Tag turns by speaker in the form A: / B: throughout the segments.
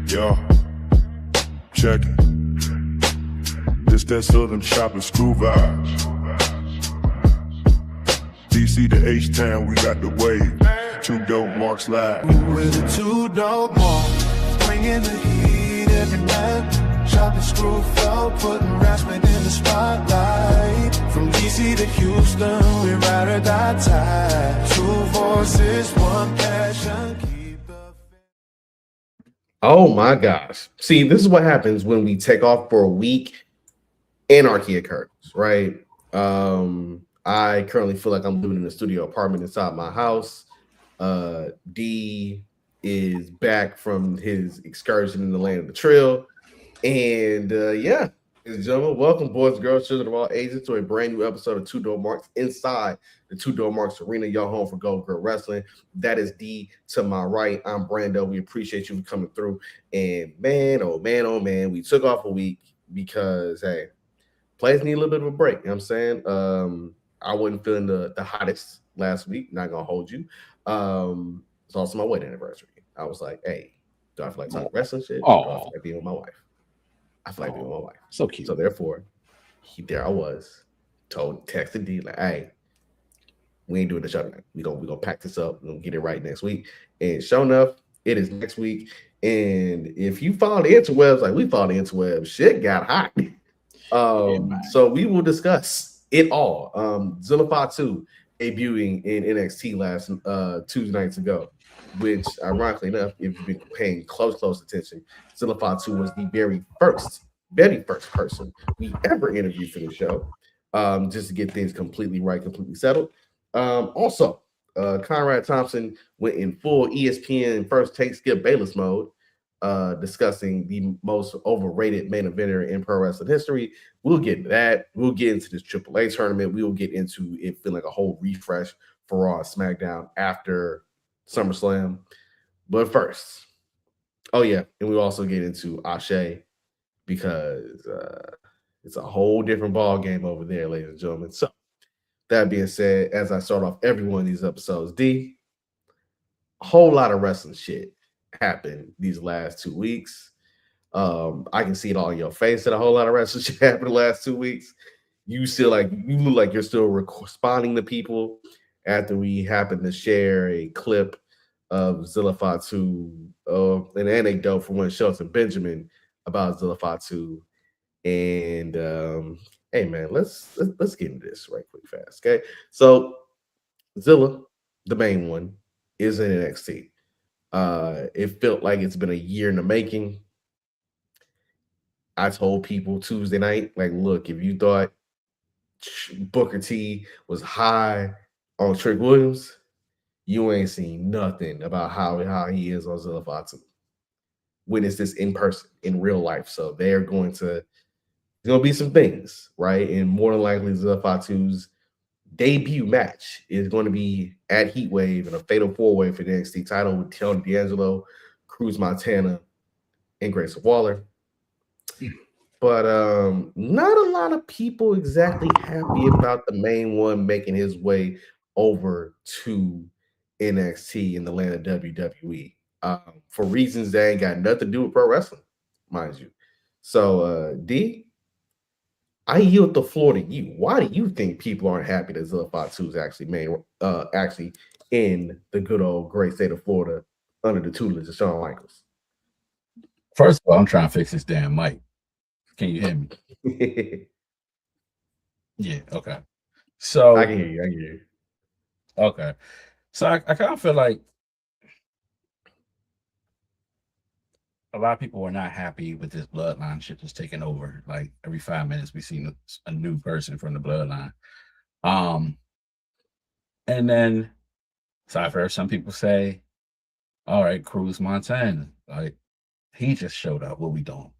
A: Yo, check it. This that southern shopping screw vibes. DC to H-Town, we got the wave. 2DopeMarks live.
B: With the 2DopeMarks, bringing the heat every night. Shopping screw flow, putting Raspberry in the spotlight. From DC to Houston, we ride or die tight. Two voices, one passion. Keep the...
C: Oh my gosh. See, this is what happens when we take off for a week. Anarchy occurs, right? I currently feel like I'm living in a studio apartment inside my house. D is back from his excursion in the land of the trail. And yeah, ladies and gentlemen, welcome, boys and girls, children of all ages, to a brand new episode of 2DopeMarks inside the 2DopeMarks Arena, your home for Gold Girl Wrestling. That is D to my right. I'm Brando. We appreciate you for coming through. And man, oh man, oh man, we took off a week because, hey, players need a little bit of a break. You know what I'm saying? I wasn't feeling the hottest last week. Not gonna hold you. It's also my wedding anniversary. I was like, hey, do I feel like talking wrestling shit? Or do I feel like being with my wife? I feel like being with my wife.
D: So cute.
C: So therefore, there I was, texted D like, hey, we ain't doing the show tonight. We gonna pack this up. We're gonna get it right next week. And sure enough, it is next week. And if you follow the interwebs like we follow the interwebs, shit got hot. So we will discuss it all. Zilla Fatu debuting in NXT last Tuesday nights ago, which ironically enough, if you've been paying close attention, Zilla Fatu was the very first person we ever interviewed for the show, just to get things completely right, completely settled. Also, Conrad Thompson went in full ESPN first take Skip Bayless mode, discussing the most overrated main eventer in pro wrestling history. We'll get into that. We'll get into this AAA tournament. We will get into it feeling like a whole refresh for Raw and SmackDown after SummerSlam. But first, oh yeah, and we'll also get into Ashe because it's a whole different ball game over there, ladies and gentlemen. So that being said, as I start off every one of these episodes, D, a whole lot of wrestling shit happened these last 2 weeks. I can see it all in your face that a whole lot of wrestling shit happened the last 2 weeks. You look like you're still responding to people after we happen to share a clip of Zilla Fatu, an anecdote from when Shelton Benjamin about Zilla Fatu. And hey man, let's get into this right quick fast. Okay. So Zilla, the main one, is in NXT. It felt like it's been a year in the making. I told people Tuesday night, like, look, if you thought Booker T was high on Trick Williams, you ain't seen nothing about how he is on Zilla Fatu. Witness this in person, in real life. So there's going to be some things, right? And more than likely, Zilla Fatu's debut match is going to be at Heatwave in a fatal four-way for the NXT title with Tony D'Angelo, Cruz Montana, and Grayson Waller. But not a lot of people exactly happy about the main one making his way over to NXT in the land of WWE for reasons that ain't got nothing to do with pro wrestling, mind you. So, D, I yield the floor to you. Why do you think people aren't happy that Zilla Fatu is actually in the good old great state of Florida under the tutelage of Shawn Michaels?
D: First of all, I'm trying to fix this damn mic. Can you hear me? Yeah, okay. So
C: I can hear you.
D: Okay. So I kind of feel like a lot of people are not happy with this bloodline shit that's taking over. Like every 5 minutes we see a new person from the bloodline. And then so I've heard some people say, all right, Cruz Montana, like he just showed up. What we doing?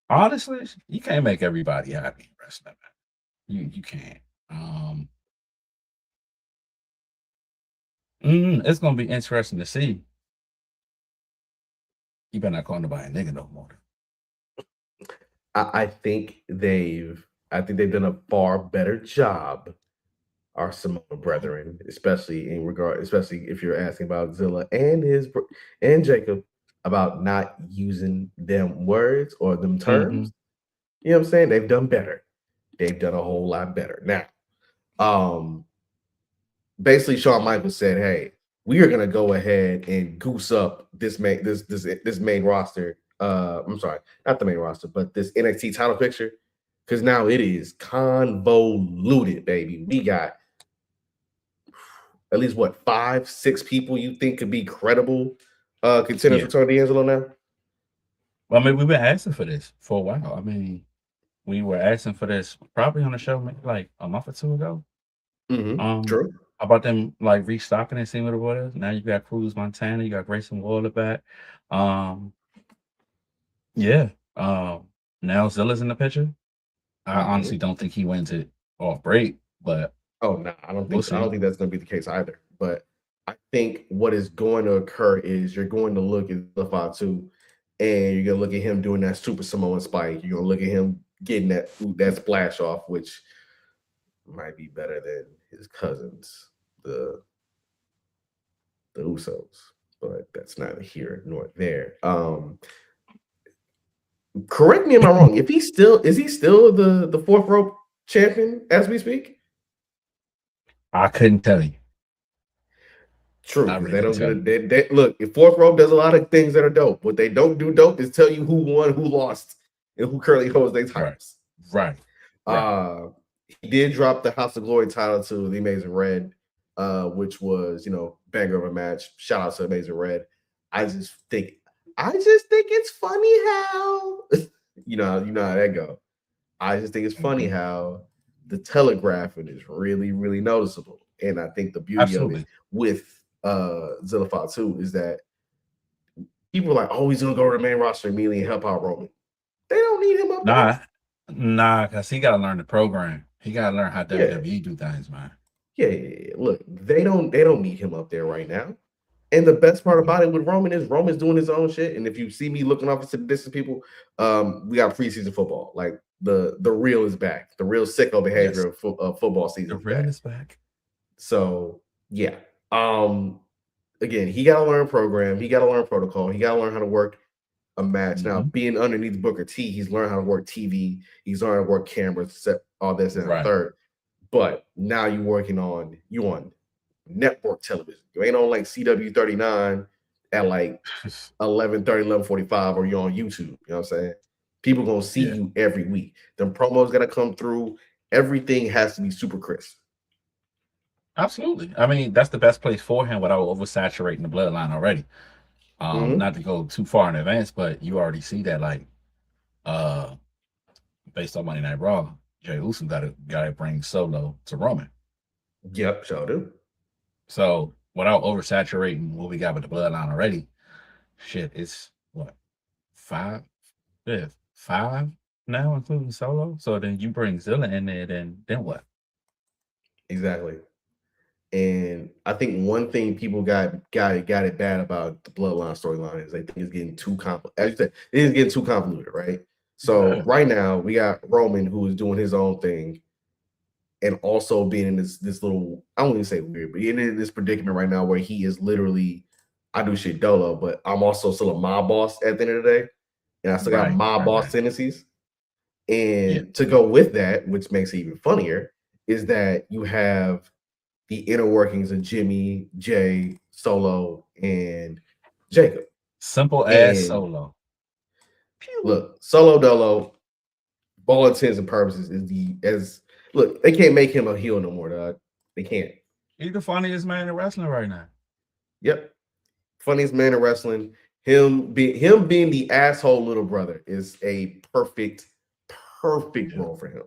D: Honestly, you can't make everybody happy wrestling. You can't. It's gonna be interesting to see. You better not call nobody a nigga no more.
C: I think they've done a far better job our Samoan brethren, especially if you're asking about Zilla and and Jacob about not using them words or them
D: Mm-hmm.
C: terms. You know what I'm saying? They've done better. They've done a whole lot better. Now, um, basically Shawn Michaels said, "Hey, we are gonna go ahead and goose up this main roster. I'm sorry, not the main roster, but this NXT title picture, because now it is convoluted, baby. We got at least what 5, 6 people you think could be credible contenders
D: Yeah.
C: for Tony D'Angelo now.
D: Well, I mean, we've been asking for this for a while. I mean, we were asking for this probably on the show maybe like a month or two ago.
C: True.
D: About them like restocking and seeing what it was. Now you got Cruz Montana, you got Grayson Waller back. Um, yeah. Now Zilla's in the picture. I honestly don't think he wins it off break, but
C: Oh no, I don't
D: we'll
C: think so. I don't
D: see.
C: think that's going to be the case either. But I think what is going to occur is you're going to look at Zilla Fatu, and you're going to look at him doing that Super Samoan spike. You're going to look at him getting that splash off, which might be better than his cousins, the Usos. But that's neither here nor there. Correct me if I'm wrong. If is he still the fourth rope champion as we speak?
D: I couldn't tell you.
C: True,
D: I
C: because
D: really
C: they
D: couldn't
C: don't
D: tell
C: do
D: you.
C: they look. If fourth rope does a lot of things that are dope. What they don't do dope is tell you who won, who lost, and who currently holds their
D: Right.
C: titles.
D: Right.
C: Uh, he did drop the House of Glory title to the Amazing Red, which was banger of a match. Shout out to Amazing Red. I just think it's funny how you know how that go. I just think it's funny how the telegraphing is really, really noticeable. And I think the beauty of it
D: Absolutely.
C: with Zilla Fatu is that people are like, oh, he's gonna go to the main roster immediately and help out Roman. They don't need him up there.
D: Nah, because he gotta learn the program. He gotta learn how
C: Yeah.
D: WWE do things, man.
C: Yeah. Look, they don't need him up there right now. And the best part about it with Roman is Roman's doing his own shit. And if you see me looking off into the distance, people, we got preseason football. Like the real is back. The real sicko behavior of football season
D: The
C: is
D: real
C: back.
D: is back.
C: So yeah. Again, he got to learn program. He got to learn protocol. He got to learn how to work a match. Now, being underneath Booker T, he's learned how to work TV. He's learned how to work cameras, set all this and a third. But now you're working on network television. You ain't on like CW 39 at like 11:30, 11:45, or you're on YouTube. You know what I'm saying? People gonna see you every week. Them promos gotta come through. Everything has to be super crisp.
D: Absolutely. I mean, that's the best place for him without oversaturating the bloodline already. Not to go too far in advance, but you already see that, like, based on Monday Night Raw, Jey Uso gotta bring Solo to Roman.
C: Yep, sure do.
D: So without oversaturating what we got with the bloodline already, shit, it's what 5? Yeah, 5 now, including Solo. So then you bring Zilla in there, then what?
C: Exactly. And I think one thing people got it bad about the bloodline storyline is they think it's getting too complicated. As you said, it is getting too convoluted, right? So right now we got Roman who is doing his own thing, and also being in this little, I won't even say weird, but in this predicament right now where he is literally, I do shit dolo, but I'm also still a mob boss at the end of the day, and I still got mob boss tendencies. And to go with that, which makes it even funnier, is that you have the inner workings of Jimmy, Jay, Solo, and Jacob.
D: Simple as Solo.
C: Look, Solo Dolo, all intents and purposes, look, they can't make him a heel no more, dog. They can't.
D: He's the funniest man in wrestling right now.
C: Yep. Funniest man in wrestling. Him being the asshole little brother is a perfect role for him.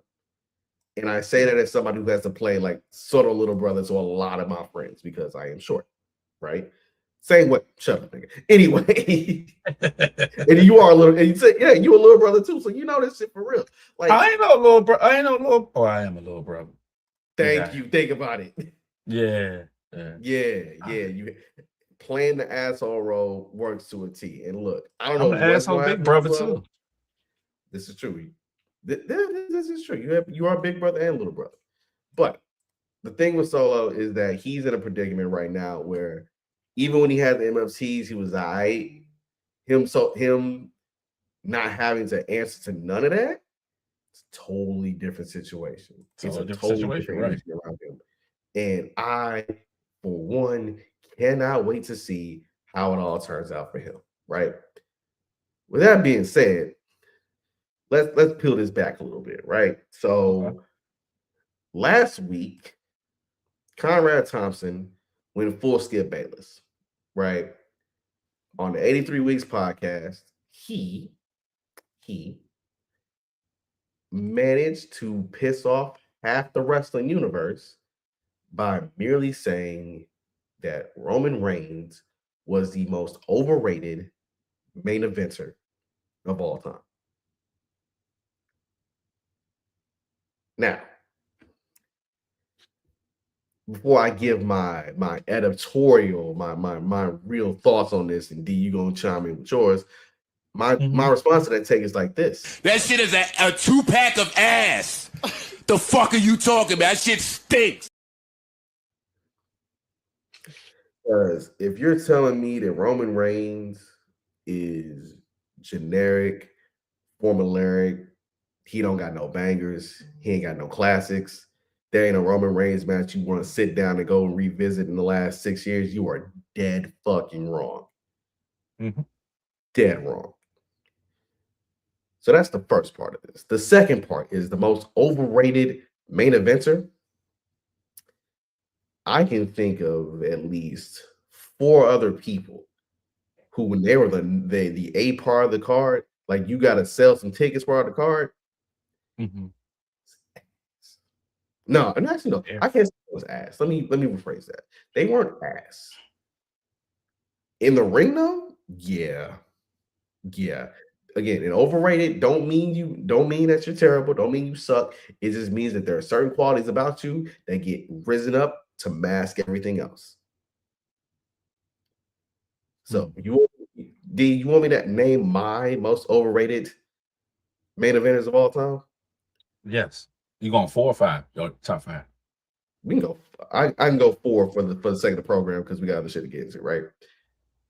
C: And I say that as somebody who has to play like sort of little brother to a lot of my friends because I am short, right? Same way. Shut up, nigga. Anyway, and you are a little, and you say, yeah, you a little brother too, so you know this shit for real. Like
D: I ain't no little bro. I am a little brother.
C: Thank you. Think about it.
D: Yeah.
C: You playing the asshole role works to a T. And look, I don't know
D: I'm an asshole big brother too.
C: This is true. This is true. You are a big brother and little brother. But the thing with Solo is that he's in a predicament right now where even when he had the MFTs, he was alright. Him not having to answer to none of that, it's a totally different situation. It's a totally different
D: right?
C: energy around him. And I, for one, cannot wait to see how it all turns out for him. Right. With that being said, let's peel this back a little bit, right? So last week, Conrad Thompson went full Skip Bayless, right? On the 83 Weeks podcast, he managed to piss off half the wrestling universe by merely saying that Roman Reigns was the most overrated main eventer of all time. Now, before I give my editorial, my real thoughts on this, and D, you gonna chime in with yours. My response to that take is like this.
E: That shit is a 2-pack of ass. The fuck are you talking about? That shit stinks.
C: Because if you're telling me that Roman Reigns is generic, formulaic, he don't got no bangers, he ain't got no classics, there ain't a Roman Reigns match you want to sit down and go and revisit in the last 6 years, you are dead fucking wrong. Dead wrong. So that's the first part of this. The second part is the most overrated main eventer. I can think of at least 4 other people who, when they were the A part of the card, like you got to sell some tickets for the card. No, and actually no, I can't say it was ass. Let me rephrase that. They weren't ass. In the ring though, yeah. Again, and overrated don't mean that you're terrible, don't mean you suck. It just means that there are certain qualities about you that get risen up to mask everything else. So you want me to name my most overrated main eventers of all time?
D: Yes. You going 4 or 5? Your top 5?
C: We can go. I can go 4 for the sake of the program because we got other shit to get into, right?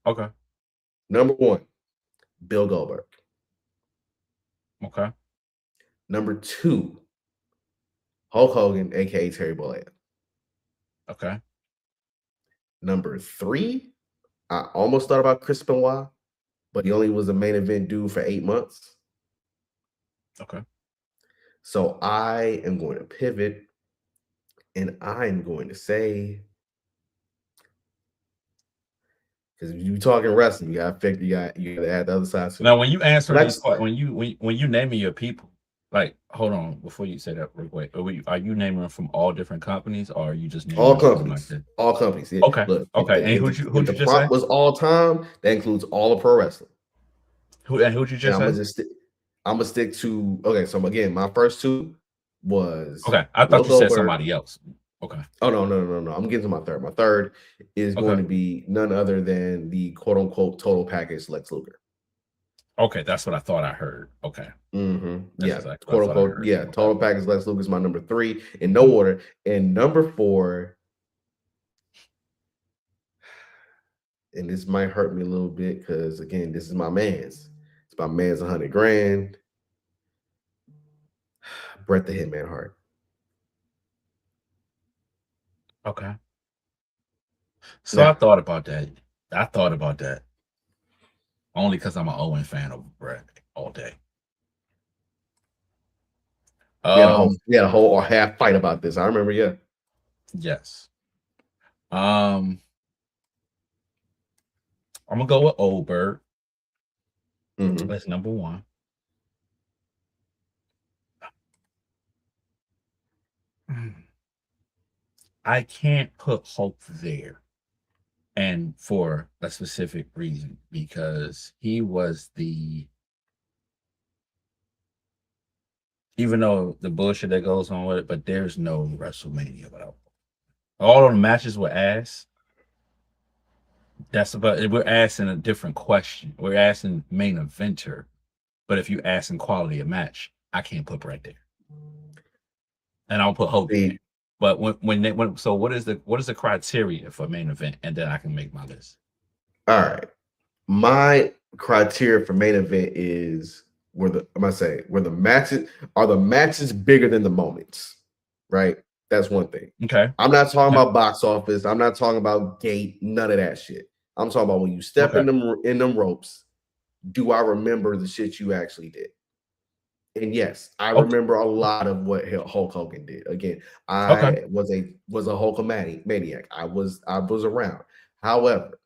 D: Okay.
C: Number 1, Bill Goldberg.
D: Okay.
C: Number 2, Hulk Hogan, aka Terry Bollea.
D: Okay.
C: Number 3, I almost thought about Chris Benoit, but he only was a main event dude for 8 months.
D: Okay.
C: So I am going to pivot, and I'm going to say, because if you're talking wrestling, you got to add the other side to it.
D: Now, when you answer these, when you naming your people, like, hold on, before you say that real quick, are you naming them from all different companies, or are you just naming
C: all companies?
D: Like
C: all companies. Yeah.
D: Okay.
C: Look,
D: okay. And who'd you just say?
C: Was all time. That includes all of pro wrestling.
D: Who'd you just say?
C: I'm gonna stick to. Okay, so again, my first 2 was.
D: Okay, I thought you said somebody else. Okay.
C: Oh no! I'm getting to my third. My third is going to be none other than the quote unquote total package Lex Luger.
D: Okay, that's what I thought I heard. Okay.
C: Yeah, exactly quote unquote. Yeah, total package Lex Luger is my number 3 in no order. And number 4, and this might hurt me a little bit because again, this is my man's. It's my man's $100,000. Bret the Hitman Hart.
D: Okay. So yeah. I thought about that. Only because I'm an Owen fan of Bret all day.
C: We had a whole or half fight about this. I remember, yeah.
D: Yes. I'm gonna go with Oberg. That's number 1. I can't put Hulk there, and for a specific reason, because he was even though the bullshit that goes on with it, but there's no WrestleMania without Hulk. All of the matches were ass. We're asking a different question. We're asking main eventer, but if you asking quality of match, I can't put Bret there, and I'll put Hogan. But so what is the criteria for main event, and then I can make my list.
C: All right, my criteria for main event is where the matches bigger than the moments, right? That's one thing.
D: Okay.
C: I'm not talking about box office. I'm not talking about gate. None of that shit. I'm talking about when you step in them ropes. Do I remember the shit you actually did? And yes, I remember a lot of what Hulk Hogan did. Again, I was a Hulkamaniac. I was around. However,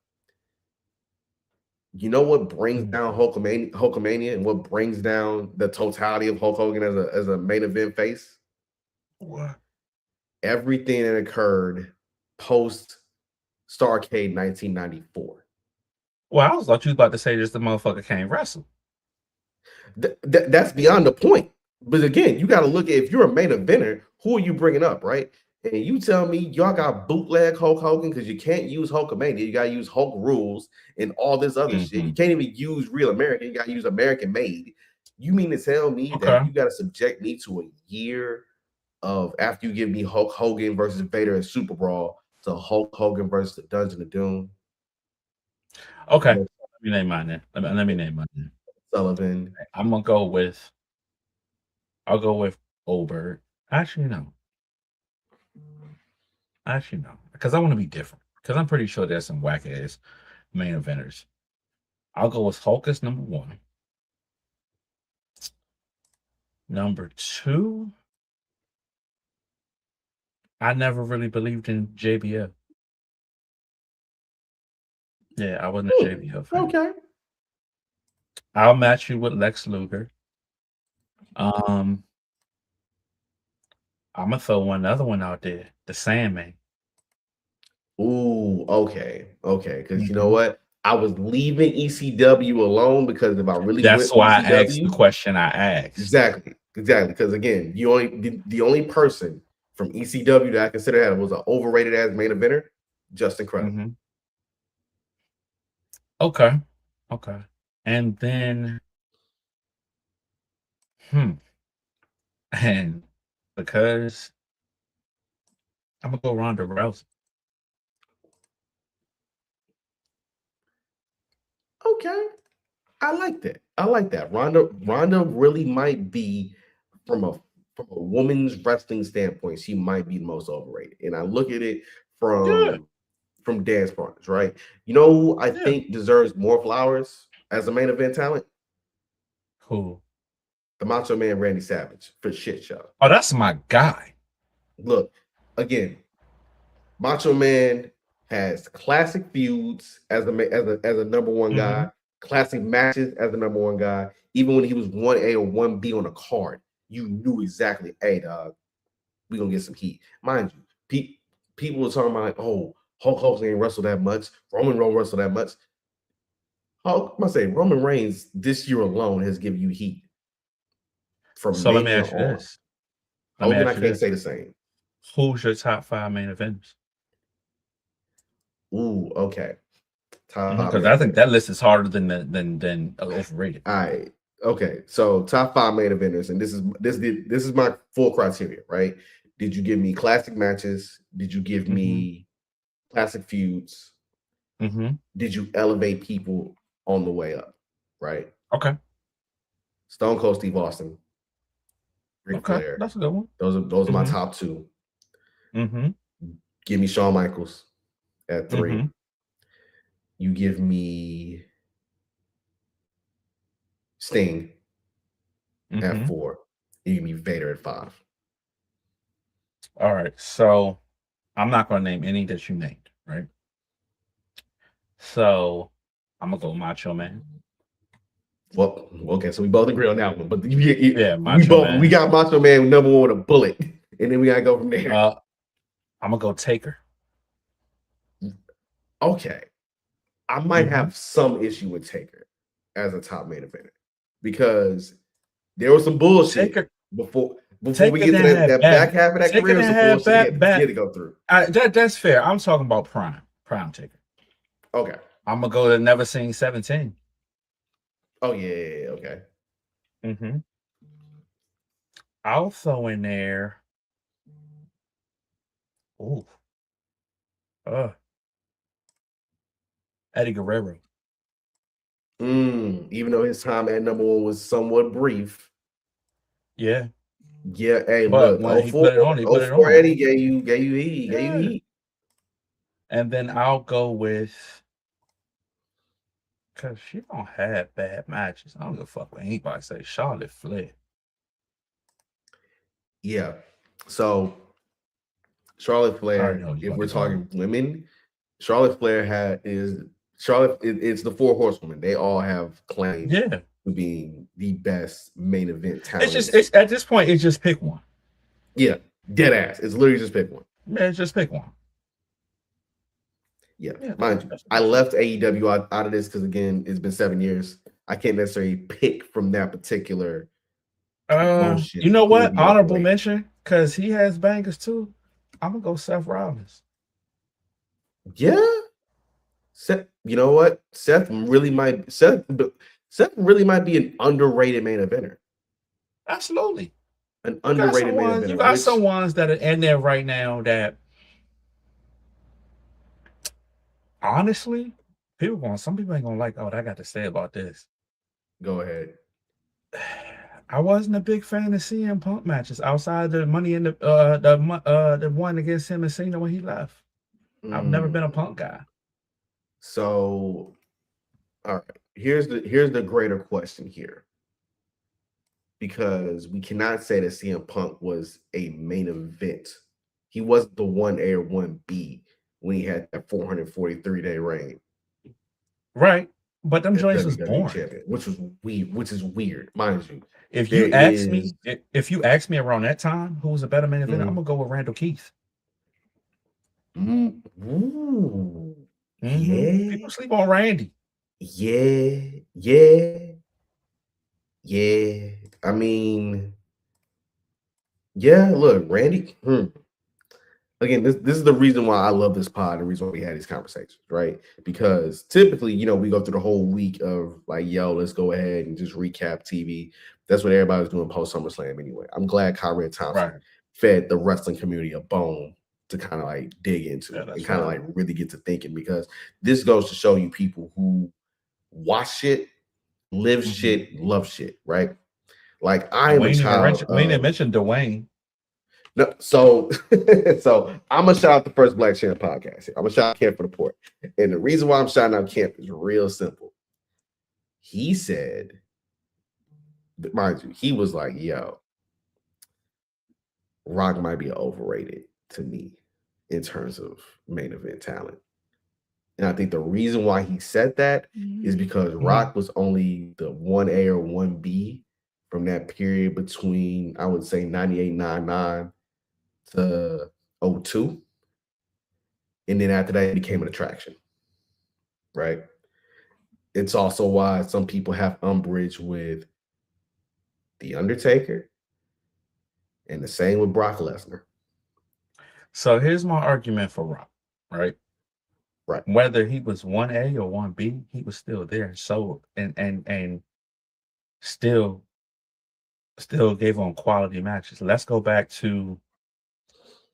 C: you know what brings down Hulkamania and what brings down the totality of Hulk Hogan as a main event face?
D: What?
C: Everything that occurred post Starrcade 1994.
D: Well, I thought you was about to say this the motherfucker can't wrestle.
C: That's beyond the point. But again, you got to look at, if you're a main eventer, who are you bringing up, right? And you tell me y'all got bootleg Hulk Hogan because you can't use Hulkamania. You got to use Hulk rules and all this other shit. You can't even use Real American. You got to use American made. You mean to tell me that you got to subject me to a year of, after you give me Hulk Hogan versus Vader and Super Brawl, to Hulk Hogan versus the Dungeon of Doom?
D: Okay. Let me name mine then. Let me name mine.
C: Sullivan.
D: I'll go with Ober. Actually, no. Because I want to be different. Because I'm pretty sure there's some whack ass main eventers. I'll go with Hulk as number 1. Number 2, I never really believed in JBL. Yeah, I wasn't a JBL fan.
C: Okay.
D: I'll match you with Lex Luger. I'm gonna throw another one out there, the Sandman.
C: Ooh, okay. Because you know what? I was leaving ECW alone because if I really
D: that's why
C: ECW,
D: I asked the question I asked.
C: Exactly. Because again, the only person from ECW that I consider was an overrated as main eventer, just incredible.
D: Okay. And then and because I'm gonna go Ronda Rousey.
C: Okay. I like that. Ronda really might be, from a woman's wrestling standpoint, she might be the most overrated. And I look at it from dance partners, right? You know who I think deserves more flowers as a main event talent?
D: Who?
C: The Macho Man Randy Savage for Shit Show.
D: Oh, that's my guy.
C: Look, again, Macho Man has classic feuds as a number one guy, classic matches as the number one guy. Even when he was 1A or 1B on a card, you knew exactly, hey, dog, we're going to get some heat. Mind you, people were talking about, like, oh, Hulk Hogan ain't wrestled that much. Roman don't wrestle that much. Roman Reigns this year alone has given you heat. From
D: so let me ask you this.
C: Hogan, I can't say the same.
D: Who's your top 5 main events?
C: Ooh, okay.
D: Because I think that list is harder than Overrated.
C: All right. Okay. So top 5 main eventers, and this is my full criteria, right? Did you give me classic matches? Did you give me classic feuds? Did you elevate people on the way up? Right.
D: Okay.
C: Stone Cold Steve Austin. Ric Flair.
D: That's a good one.
C: Those are my top 2. Give me Shawn Michaels at 3. You give me Sting at 4. You give me Vader at 5.
D: All right. So I'm not going to name any that you named, right? So I'm going to go Macho Man.
C: Well, okay. So we both agree on that one. But
D: Macho Man.
C: We got Macho Man number 1 with a bullet. And then we got to go from there.
D: I'm going to go Taker.
C: Okay. I might have some issue with Taker as a top main eventer because there was some bullshit before we get to that back half of that career. Some bullshit he had to go through.
D: That's fair. I'm talking about prime Taker.
C: Okay.
D: I'm gonna go to Never Seen 17.
C: Oh yeah. Okay.
D: I'll throw in there. Ooh. Eddie Guerrero.
C: Even though his time at number one was somewhat brief.
D: Yeah.
C: Yeah, hey,
D: But
C: look,
D: when he put it on, he put it
C: 04
D: on.
C: Eddie gave you heat.
D: And then I'll go with, because she don't have bad matches. I don't give a fuck what anybody say. Charlotte Flair.
C: Yeah. So Charlotte
D: I already
C: Flair,
D: know
C: if
D: you're
C: we're
D: gonna
C: talking women, Charlotte Flair it's the four horsewomen. They all have claim
D: Yeah.
C: to being the best main event talent.
D: It's at this point, it's just pick one.
C: Yeah, dead ass. It's literally just pick one.
D: Yeah, just pick one.
C: Yeah,
D: Yeah,
C: mind you, I left AEW out of this because again, it's been 7 years. I can't necessarily pick from that particular promotion.
D: You know
C: who would
D: what?
C: be
D: Honorable
C: overrated.
D: mention, because he has bangers too. I'm gonna go Seth Rollins.
C: Yeah. Seth, you know what? Seth really might be an underrated main eventer.
D: Absolutely.
C: An underrated main eventer.
D: You got some ones that are in there right now that honestly, some people ain't gonna like, oh, I got to say about this.
C: Go ahead.
D: I wasn't a big fan of CM Punk matches outside the money in the one against him and Cena when he left. I've never been a Punk guy.
C: So, all right. Here's the greater question here, because we cannot say that CM Punk was a main event. He wasn't the 1A or 1B when he had that 443-day reign.
D: Right. But them joints was
C: WWE
D: boring.
C: champion, which is weird, mind you.
D: If you ask me around that time who was a better main event, I'm gonna go with Randall Keith.
C: Ooh.
D: Yeah. People sleep on Randy.
C: Yeah. I mean, yeah, look, Randy. Again, this is the reason why I love this pod, the reason why we had these conversations, right? Because typically, we go through the whole week of like, yo, let's go ahead and just recap TV. That's what everybody was doing post SummerSlam anyway. I'm glad Kyrie Thompson fed the wrestling community a bone to kind of like dig into and kind of like really get to thinking, because this goes to show you people who watch shit, live shit, love shit, right? Like I am a child.
D: We didn't mention Dwayne.
C: No, so I'm gonna shout out the First Black Champ podcast here. I'm gonna shout out Camp for the Port. And the reason why I'm shouting out Camp is real simple. He said, mind you, he was like, yo, Rock might be overrated to me in terms of main event talent. And I think the reason why he said that is because Rock was only the 1A or 1B from that period between, I would say, 98, 99 to 02. And then after that, it became an attraction, right? It's also why some people have umbrage with The Undertaker, and the same with Brock Lesnar.
D: So here's my argument for Rock, right?
C: Right.
D: Whether he was 1A or 1B, he was still there. So and still gave on quality matches. Let's go back to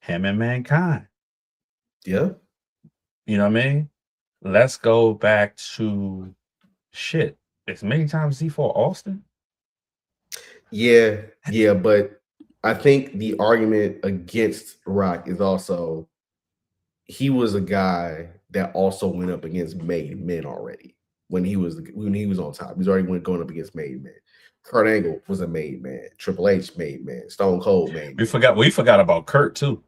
D: him and Mankind.
C: Yeah.
D: You know what I mean? Let's go back to shit. As many times as he fought Austin.
C: Yeah, but I think the argument against Rock is also he was a guy that also went up against made men already when he was on top. He was already going up against made men. Kurt Angle was a made man. Triple H made man. Stone Cold made man.
D: We forgot about Kurt too.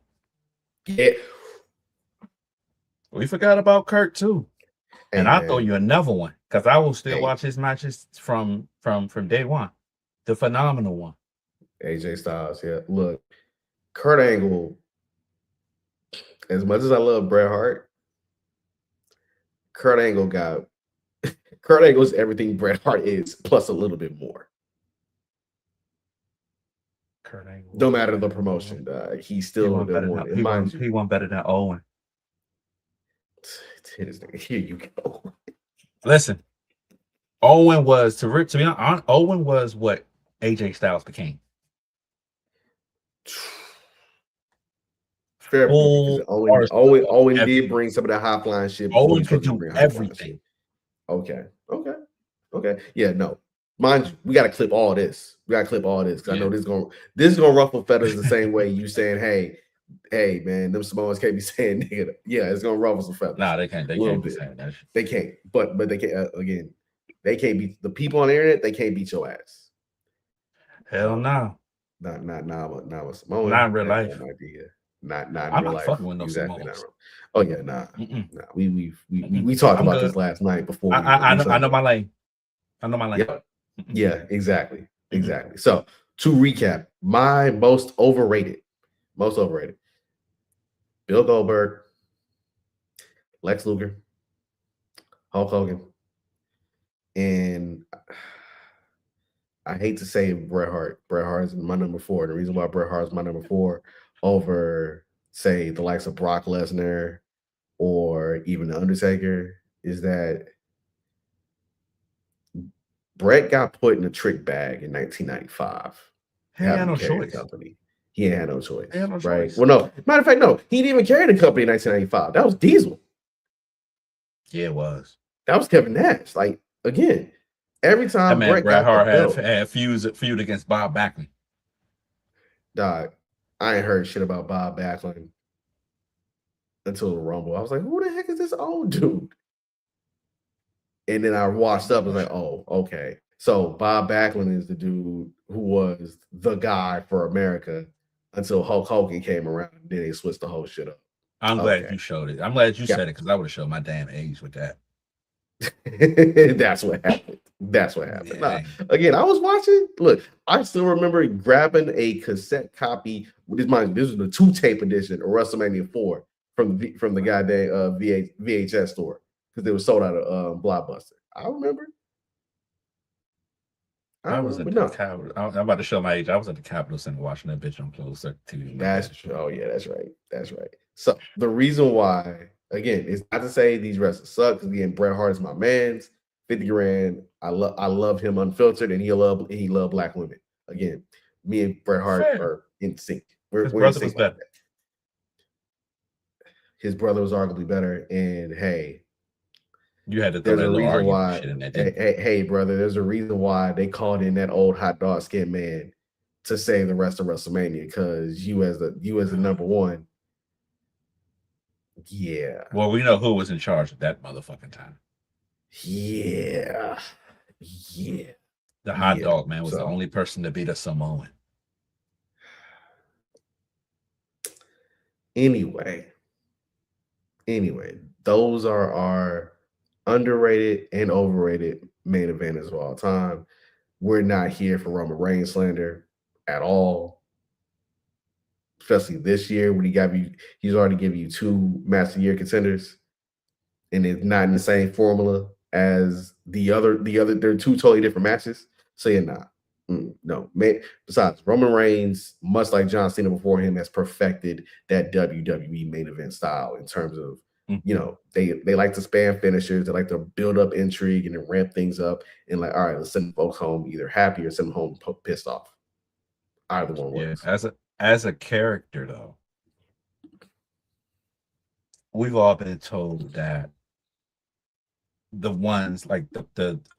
C: Yeah.
D: We forgot about Kurt too.
C: Hey,
D: and I'll throw you another one, because I will still watch his matches from day one. The phenomenal one.
C: AJ Styles, yeah. Look, Kurt Angle, as much as I love Bret Hart, Kurt Angle's everything Bret Hart is, plus a little bit more.
D: Kurt Angle.
C: No matter the promotion, he's still the one.
D: He won better than Owen.
C: Here you go.
D: Listen, Owen was to be honest, Owen was what AJ Styles became.
C: Fair point.
D: Full
C: Because
D: arsenal of
C: Owen did
D: everything.
C: bring some of that high flying shit. before
D: Owen
C: he
D: could
C: started
D: do
C: bringing high flying
D: everything.
C: shit. Okay. Yeah, no. Mind you, we gotta clip all this. We gotta clip all this because I know this is gonna ruffle feathers the same way you saying, hey, man, them Samoans can't be saying nigga. Yeah, it's gonna ruffle some feathers.
D: Nah, they can't. They can't be saying that shit.
C: They can't. But they can't again. They can't beat the people on the internet. They can't beat your ass.
D: Hell no.
C: Not with Samoan.
D: Not in real life.
C: That might be not in
D: I'm
C: real
D: not
C: life.
D: fucking with no
C: Exactly.
D: Samoans.
C: Oh yeah, nah. We talked about this last night before.
D: I know my lane. I know my lane.
C: Yeah, exactly. So to recap, my most overrated. Bill Goldberg, Lex Luger, Hulk Hogan, and I hate to say Bret Hart. Bret Hart is my number 4. The reason why Bret Hart is my number 4 over, say, the likes of Brock Lesnar or even The Undertaker is that Bret got put in a trick bag in 1995.
D: He had no choice.
C: Company. He had no choice.
D: He had no
C: right?
D: choice.
C: Well, no. Matter of fact, no. He didn't even carry the company in 1995. That was Diesel.
D: Yeah, it was.
C: That was Kevin Nash. Like, again, every time
D: Bret Hart had feud against Bob Backlund.
C: Dog, I ain't heard shit about Bob Backlund until the Rumble. I was like, who the heck is this old dude? And then I watched up and was like, oh, okay. So Bob Backlund is the dude who was the guy for America until Hulk Hogan came around. And then they switched the whole shit up.
D: I'm glad you showed it. I'm glad you said it because I would have showed my damn age with that.
C: That's what happened. Yeah. Nah, again, I was watching. Look, I still remember grabbing a cassette copy. This was the 2-tape edition of WrestleMania 4 from the goddamn VHS store because they were sold out of Blockbuster. I remember.
D: I'm about to show my age. I was at the Capitol Center watching that bitch on closed TV.
C: That's true. Oh yeah, that's right. So the reason why, again, is not to say these wrestlers suck. Because again, Bret Hart is my man's. 50 grand. I love him unfiltered, and he love black women. Again, me and Bret Hart are in sync.
D: His brother was better.
C: His brother was arguably better, and hey,
D: you had to throw that little argument shit in there.
C: Hey, brother, there's a reason why they called in that old hot dog skin man to save the rest of WrestleMania because you as the number 1. Yeah.
D: Well, we know who was in charge at that motherfucking time.
C: Yeah.
D: The hot dog man was the only person to beat a Samoan.
C: Anyway, those are our underrated and overrated main eventers of all time. We're not here for Roman Reigns slander at all. Especially this year when he's already given you 2 match of the year contenders, and it's not in the same formula as the other. They're 2 totally different matches. So yeah, no. Besides, Roman Reigns, much like John Cena before him, has perfected that WWE main event style in terms of they like to spam finishers, they like to build up intrigue and then ramp things up, and like, all right, let's send folks home either happy or send them home pissed off. Either one works.
D: As a character, though, we've all been told that the ones like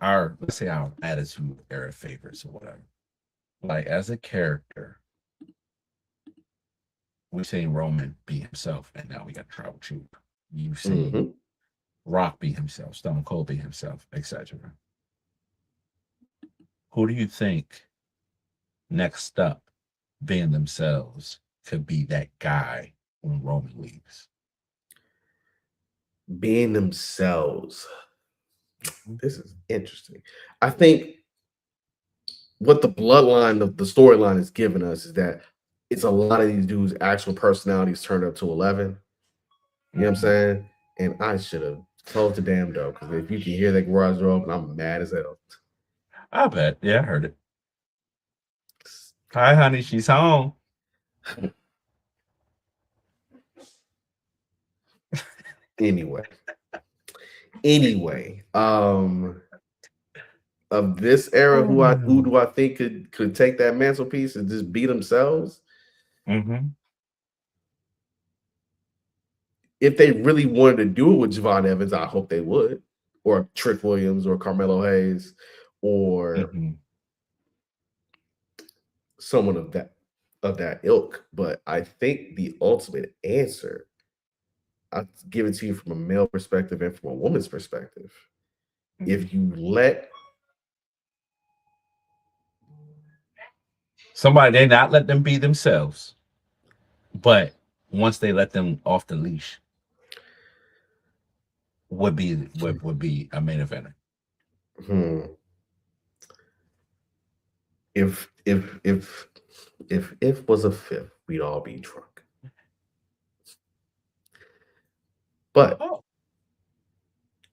D: our let's say our Attitude Era favorites or whatever, like as a character, we've seen Roman be himself, and now we got Tribal Chief. You've seen Rock be himself, Stone Cold be himself, etc. Who do you think next up, being themselves, could be that guy when Roman leaves?
C: Being themselves. This is interesting. I think what the bloodline of the storyline is giving us is that it's a lot of these dudes' actual personalities turned up to 11. You know what I'm saying? And I should have closed the damn door because if you can hear that garage door open, I'm mad as hell.
D: I bet. Yeah, I heard it. Hi, honey. She's home.
C: Anyway, of this era, who do I think could take that mantelpiece and just be themselves? if they really wanted to do it with Javon Evans, I hope they would, or Trick Williams, or Carmelo Hayes, or someone of that ilk. But I think the ultimate answer, I'll give it to you from a male perspective and from a woman's perspective. If you let
D: somebody, they not let them be themselves, but once they let them off the leash, would be a main eventer.
C: If was a fifth, we'd all be drunk. But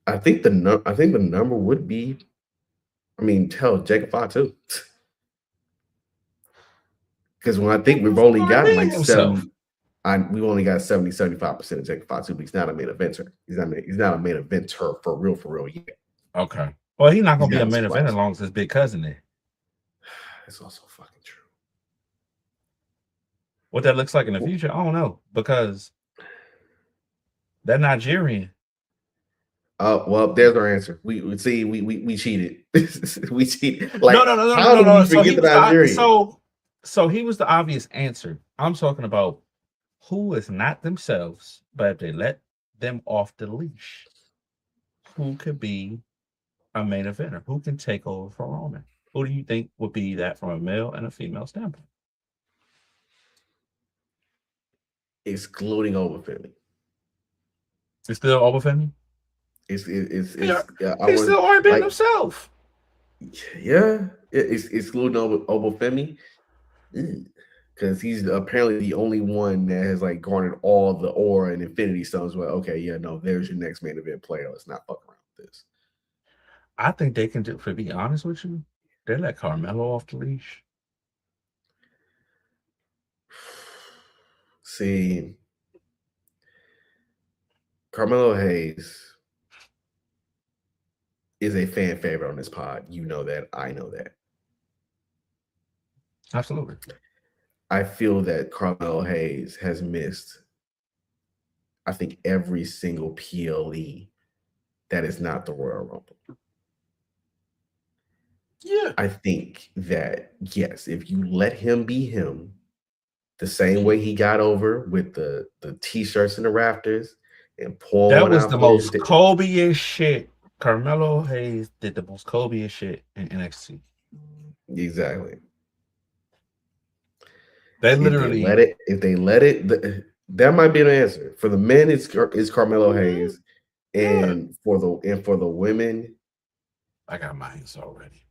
C: I think the number would be, tell Jacob Fatu. Because when I think we've only got like 75% of Jacob Fatu, but he's not a main eventer. He's not a main eventer for real yet.
D: Okay. Well, he's not gonna be a main eventer as long as his big cousin there.
C: It's also fucking true.
D: What that looks like in the future, I don't know, because that Nigerian.
C: Well, there's our answer. We cheated. We cheated. Like,
D: no.
C: How do we forget the Nigerian?
D: So he was the obvious answer. I'm talking about who is not themselves, but if they let them off the leash, who could be a main eventer? Who can take over for Roman? Who do you think would be that from a male and a female standpoint?
C: Excluding Oba Femi.
D: It's still Oba Femi?
C: He's
D: still already been himself.
C: Yeah, it's excluding Oba Femi. Because he's apparently the only one that has like garnered all the aura and Infinity Stones. Well, okay, yeah, no, there's your next main event player. Let's not fuck around with this.
D: I think they can do, to be honest with you, they let Carmelo off the leash.
C: See, Carmelo Hayes is a fan favorite on this pod. You know that. I know that.
D: Absolutely.
C: I feel that Carmelo Hayes has missed, I think, every single PLE that is not the Royal Rumble.
D: Yeah.
C: I think that, yes, if you let him be him, the same way he got over with the T-shirts in the rafters and pouring
D: that was the most Kobe-ish shit. Carmelo Hayes did the most Kobe-ish shit in NXT.
C: Exactly.
D: They literally
C: if they let it, that might be an answer. For the men, it's Carmelo Hayes, and for the women,
D: I got my answer already.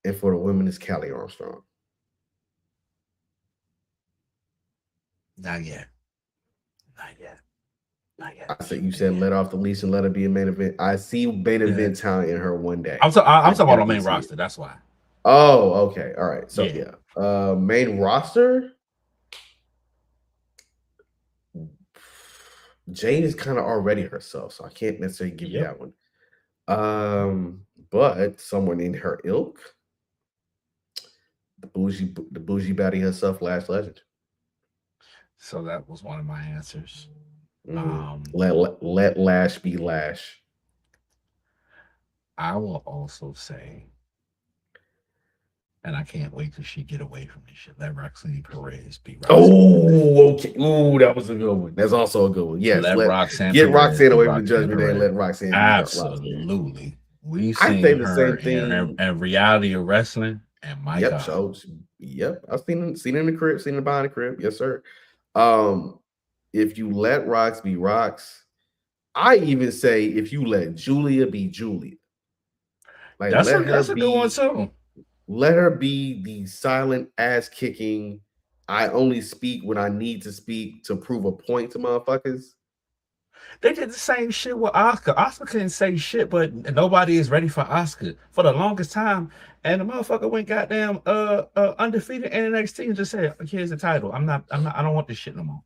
C: And for the women, it's Callie Armstrong.
D: Not yet.
C: I said you said let off the leash and let her be a main event. I see main event talent in her one day.
D: I'm talking about on main roster. That's why.
C: Oh, okay. All right. So yeah. Main roster. Jane is kind of already herself, so I can't necessarily give you that one. But someone in her ilk, the bougie baddie herself, Lash Legend.
D: So that was one of my answers.
C: Let Lash be Lash.
D: I will also say, and I can't wait till she get away from this shit. Let Roxanne Perez be Roxanne.
C: Oh, okay. Ooh, that was a good one. That's also a good one. Yes,
D: let Roxanne
C: get Roxanne away from the Judgment Day and let Roxanne.
D: Absolutely. We've seen her in reality of wrestling, and my God.
C: So, I've seen it in the crib, seen it behind the crib. Yes, sir. If you let Rox be Rox, I even say if you let Julia be Julia. Like
D: that's a good one too.
C: Let her be the silent ass kicking. I only speak when I need to speak to prove a point to motherfuckers.
D: They did the same shit with Oscar. Oscar couldn't say shit, but nobody is ready for Oscar for the longest time. And the motherfucker went goddamn undefeated in NXT and just said, "Here's the title. I don't want this shit no more."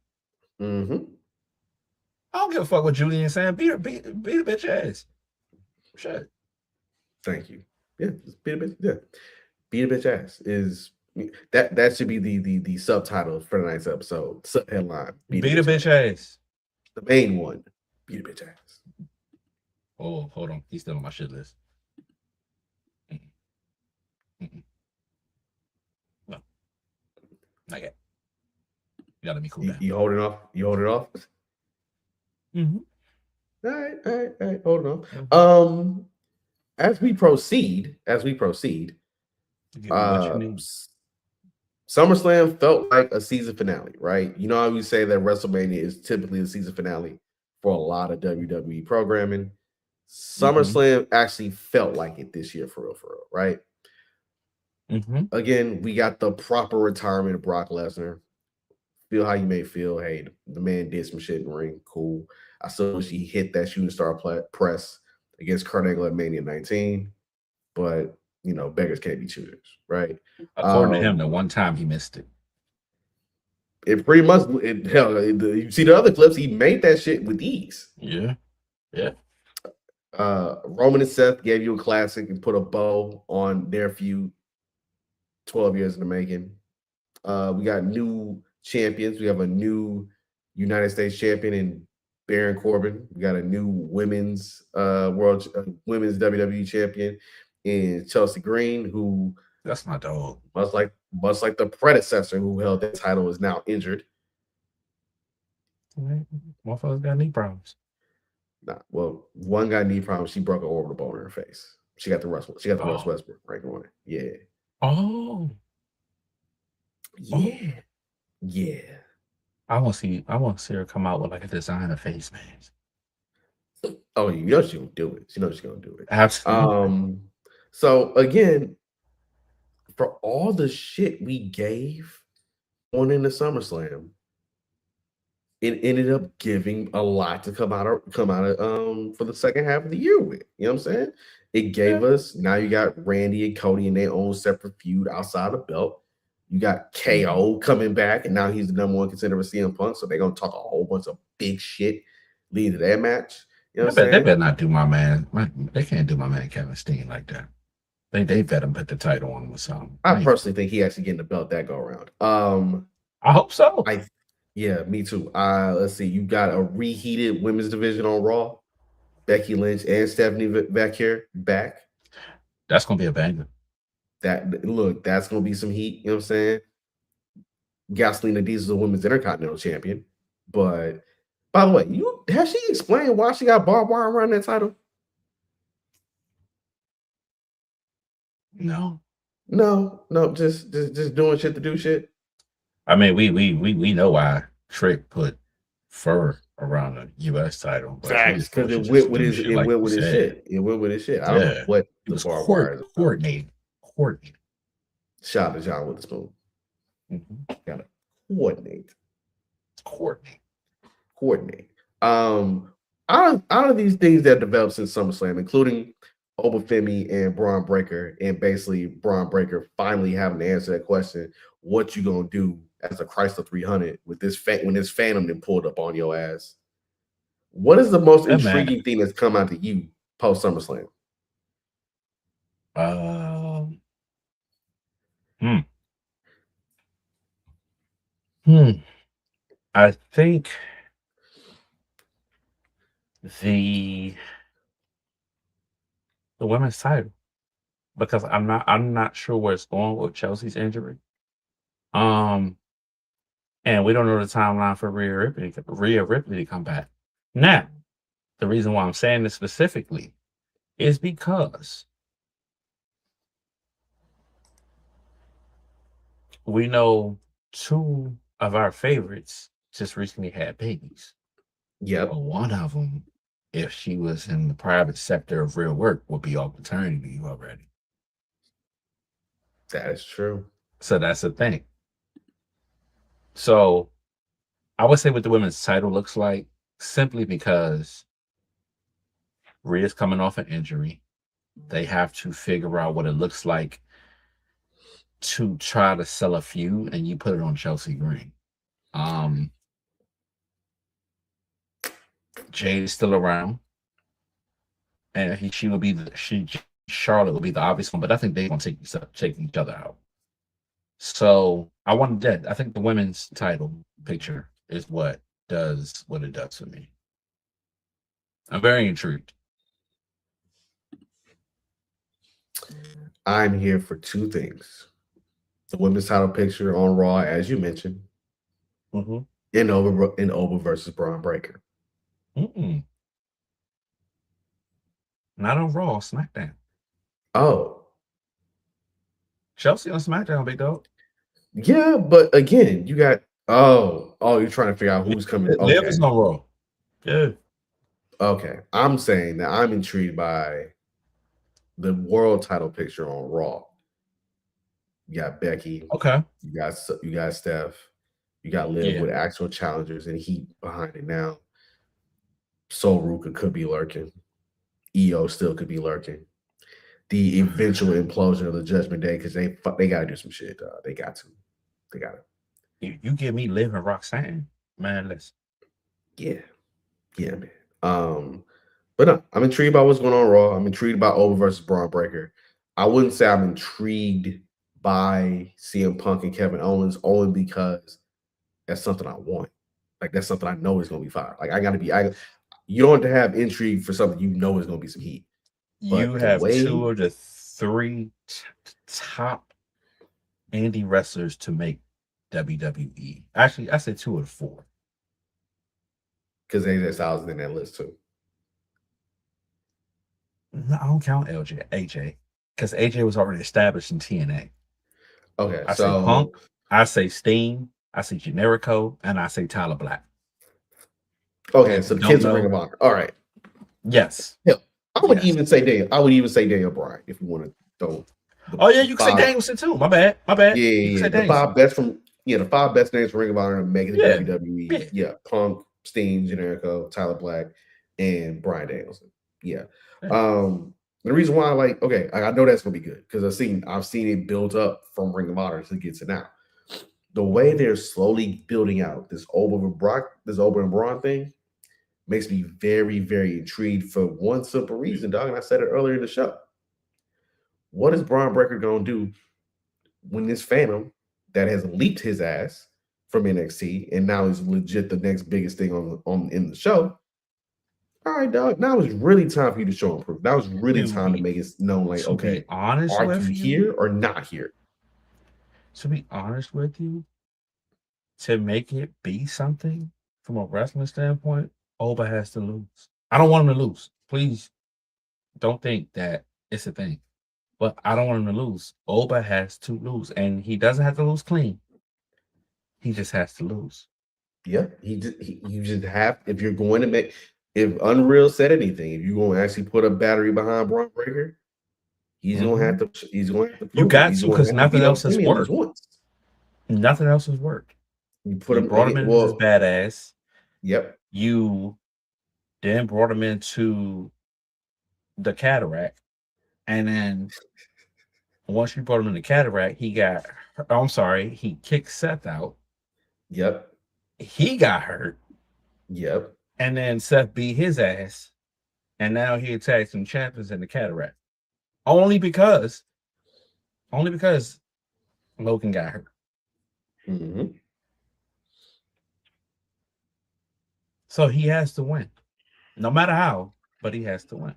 C: Mm-hmm.
D: I don't give a fuck what Julian saying. Beat a bitch ass. Shit.
C: Thank you. Yeah, just beat a bitch. Yeah. Beat a bitch ass is That should be the subtitle for tonight's episode. Headline:
D: Beat a bitch ass.
C: The main one. Beat a bitch ass.
D: Oh, hold on. He's still on my shit list. No. Not yet. You gotta be cool down.
C: You hold it off? You hold it off?
D: Mm-hmm.
C: All right. Hold on. As we proceed, SummerSlam felt like a season finale, right? You know how we say that WrestleMania is typically the season finale for a lot of WWE programming. SummerSlam actually felt like it this year, for real, right? Again, we got the proper retirement of Brock Lesnar. Feel how you may feel. Hey, the man did some shit in the ring. Cool. I still wish he hit that shooting star press against Kurt Angle at Mania 19, but you know, beggars can't be choosers, right?
D: According to him, the one time he missed it.
C: It pretty much, you see the other clips, he made that shit with ease.
D: Yeah.
C: Roman and Seth gave you a classic and put a bow on their feud. 12 years in the making. We got new champions. We have a new United States champion in Baron Corbin. We got a new women's women's WWE champion in Chelsea Green, who
D: that's my dog.
C: Much like the predecessor who held that title is now injured.
D: Motherfuckers got knee problems.
C: Nah, well, one got knee problems. She broke an orbital bone in her face. She got the Russ Westbrook break on it. Yeah.
D: Oh.
C: Yeah. Yeah.
D: I want to see her come out with like a designer face mask.
C: Oh, you know she's gonna do it. She knows she's gonna do it.
D: Absolutely.
C: So again, for all the shit we gave on into SummerSlam, it ended up giving a lot to come out of for the second half of the year with. You know what I'm saying? It gave us, now you got Randy and Cody in their own separate feud outside the belt. You got KO coming back, and now he's the number one contender for CM Punk. So they're gonna talk a whole bunch of big shit leading to that match. You know what I'm saying?
D: They better not do my man. They can't do my man Kevin Steen like that. They better put the title on him or something.
C: I personally think he actually getting the belt that go around.
D: I hope so.
C: Yeah, me too. Let's see. You got a reheated women's division on Raw. Becky Lynch and Stephanie back.
D: That's gonna be a banger.
C: That's gonna be some heat. You know what I'm saying? Gasolina Diesel's a women's intercontinental champion. But by the way, has she explained why she got barbed wire around that title?
D: No,
C: just doing shit to do shit.
D: I mean, we know why Trick put fur around the U.S. title.
C: Facts, because it went with his shit. It went with his shit. I don't know what
D: it was coordinated.
C: Shout out to John Witherspoon. Gotta coordinate. Out of these things that developed since SummerSlam, including Oba Femi and Braun Breaker, and basically Braun Breaker finally having to answer that question, what you gonna do as a Chrysler 300 with this when this Phantom then pulled up on your ass? What is the most intriguing thing that's come out to you post SummerSlam?
D: I think the women's title, because I'm not sure where it's going with Chelsea's injury. And we don't know the timeline for Rhea Ripley to come back. Now, the reason why I'm saying this specifically is because we know two of our favorites just recently had babies.
C: Yep.
D: But one of them, if she was in the private sector of real work, would be on paternity leave already.
C: That is true.
D: So that's the thing. So I would say what the women's title looks like, simply because Rhea's coming off an injury. They have to figure out what it looks like to try to sell a feud, and you put it on Chelsea Green. Jade's still around, and Charlotte will be the obvious one, but I think they're gonna take each other out. So I wanted that. I think the women's title picture is what does what it does for me. I'm very intrigued.
C: I'm here for two things: the women's title picture on Raw, as you mentioned,
D: Mm-hmm.
C: in Oba versus Braun Breaker.
D: Mm-mm. Not on Raw, SmackDown.
C: Oh,
D: Chelsea on SmackDown, big dog.
C: yeah, but again, you got you're trying to figure out who's coming.
D: Liv
C: Okay,
D: is on Raw. Yeah.
C: okay. I'm saying that I'm intrigued by the world title picture on Raw. You got Becky,
D: Okay.
C: you got Steph, you got Liv
D: Yeah.
C: with actual challengers and heat behind it now. Soul Ruka could be lurking. EO still could be lurking. The eventual implosion of the Judgment Day because they got to do some shit. They got to.
D: You give me Liv and Roxanne, man. Listen.
C: Yeah, man. But no, I'm intrigued by what's going on Raw. I'm intrigued about Oba versus Braun Breaker. I wouldn't say I'm intrigued by CM Punk and Kevin Owens only because that's something I want. Like that's something I know is going to be fire. Like you don't have to have intrigue for something you know is going to be some heat.
D: You
C: But the
D: have
C: way,
D: 2 of the 3 top indie wrestlers to make WWE. Actually, I said 2 of the 4.
C: because AJ Styles is in that list too.
D: No, I don't count AJ because AJ was already established in TNA.
C: Okay,
D: I say Punk, I say Steen, I say Generico, and I say Tyler Black.
C: Okay, so the kids are Ring of Honor. All right.
D: Yes.
C: Hell, I would even say Daniel Bryan if you want to throw.
D: You can say Danielson too. My bad.
C: Yeah. The 5 best the 5 best names for Ring of Honor making the WWE. Yeah. Punk, Steen, Generico, Tyler Black, and Bryan Danielson. Yeah. The reason why I know that's gonna be good because I've seen it build up from Ring of Honor to get to now. The way they're slowly building out this Oba and Braun thing makes me very, very intrigued for one simple reason, dog. And I said it earlier in the show. What is Braun Breaker gonna do when this Phantom that has leaped his ass from NXT and now is legit the next biggest thing on in the show? All right, dog. Now it's really time for you to show and prove. Now it's really time to make it known, like, okay, are you here or not here?
D: To be honest with you, to make it be something from a wrestling standpoint, Oba has to lose. I don't want him to lose. Please don't think that it's a thing. But I don't want him to lose. Oba has to lose. And he doesn't have to lose clean. He just has to lose.
C: Yeah, you just have, if you're going to make, if Unreal said anything, if you're going to actually put a battery behind Braun Breaker, he's going to have to
D: You got to, because nothing else has worked. Nothing else has worked.
C: You brought him
D: in as badass.
C: Yep.
D: You then brought him into the Cataract. And then once you brought him in the Cataract, he kicked Seth out.
C: Yep.
D: He got hurt.
C: Yep.
D: And then Seth beat his ass. And now he attacks some champions in the Cataract. Only because Logan got hurt.
C: Mm-hmm.
D: So he has to win. No matter how, but he has to win.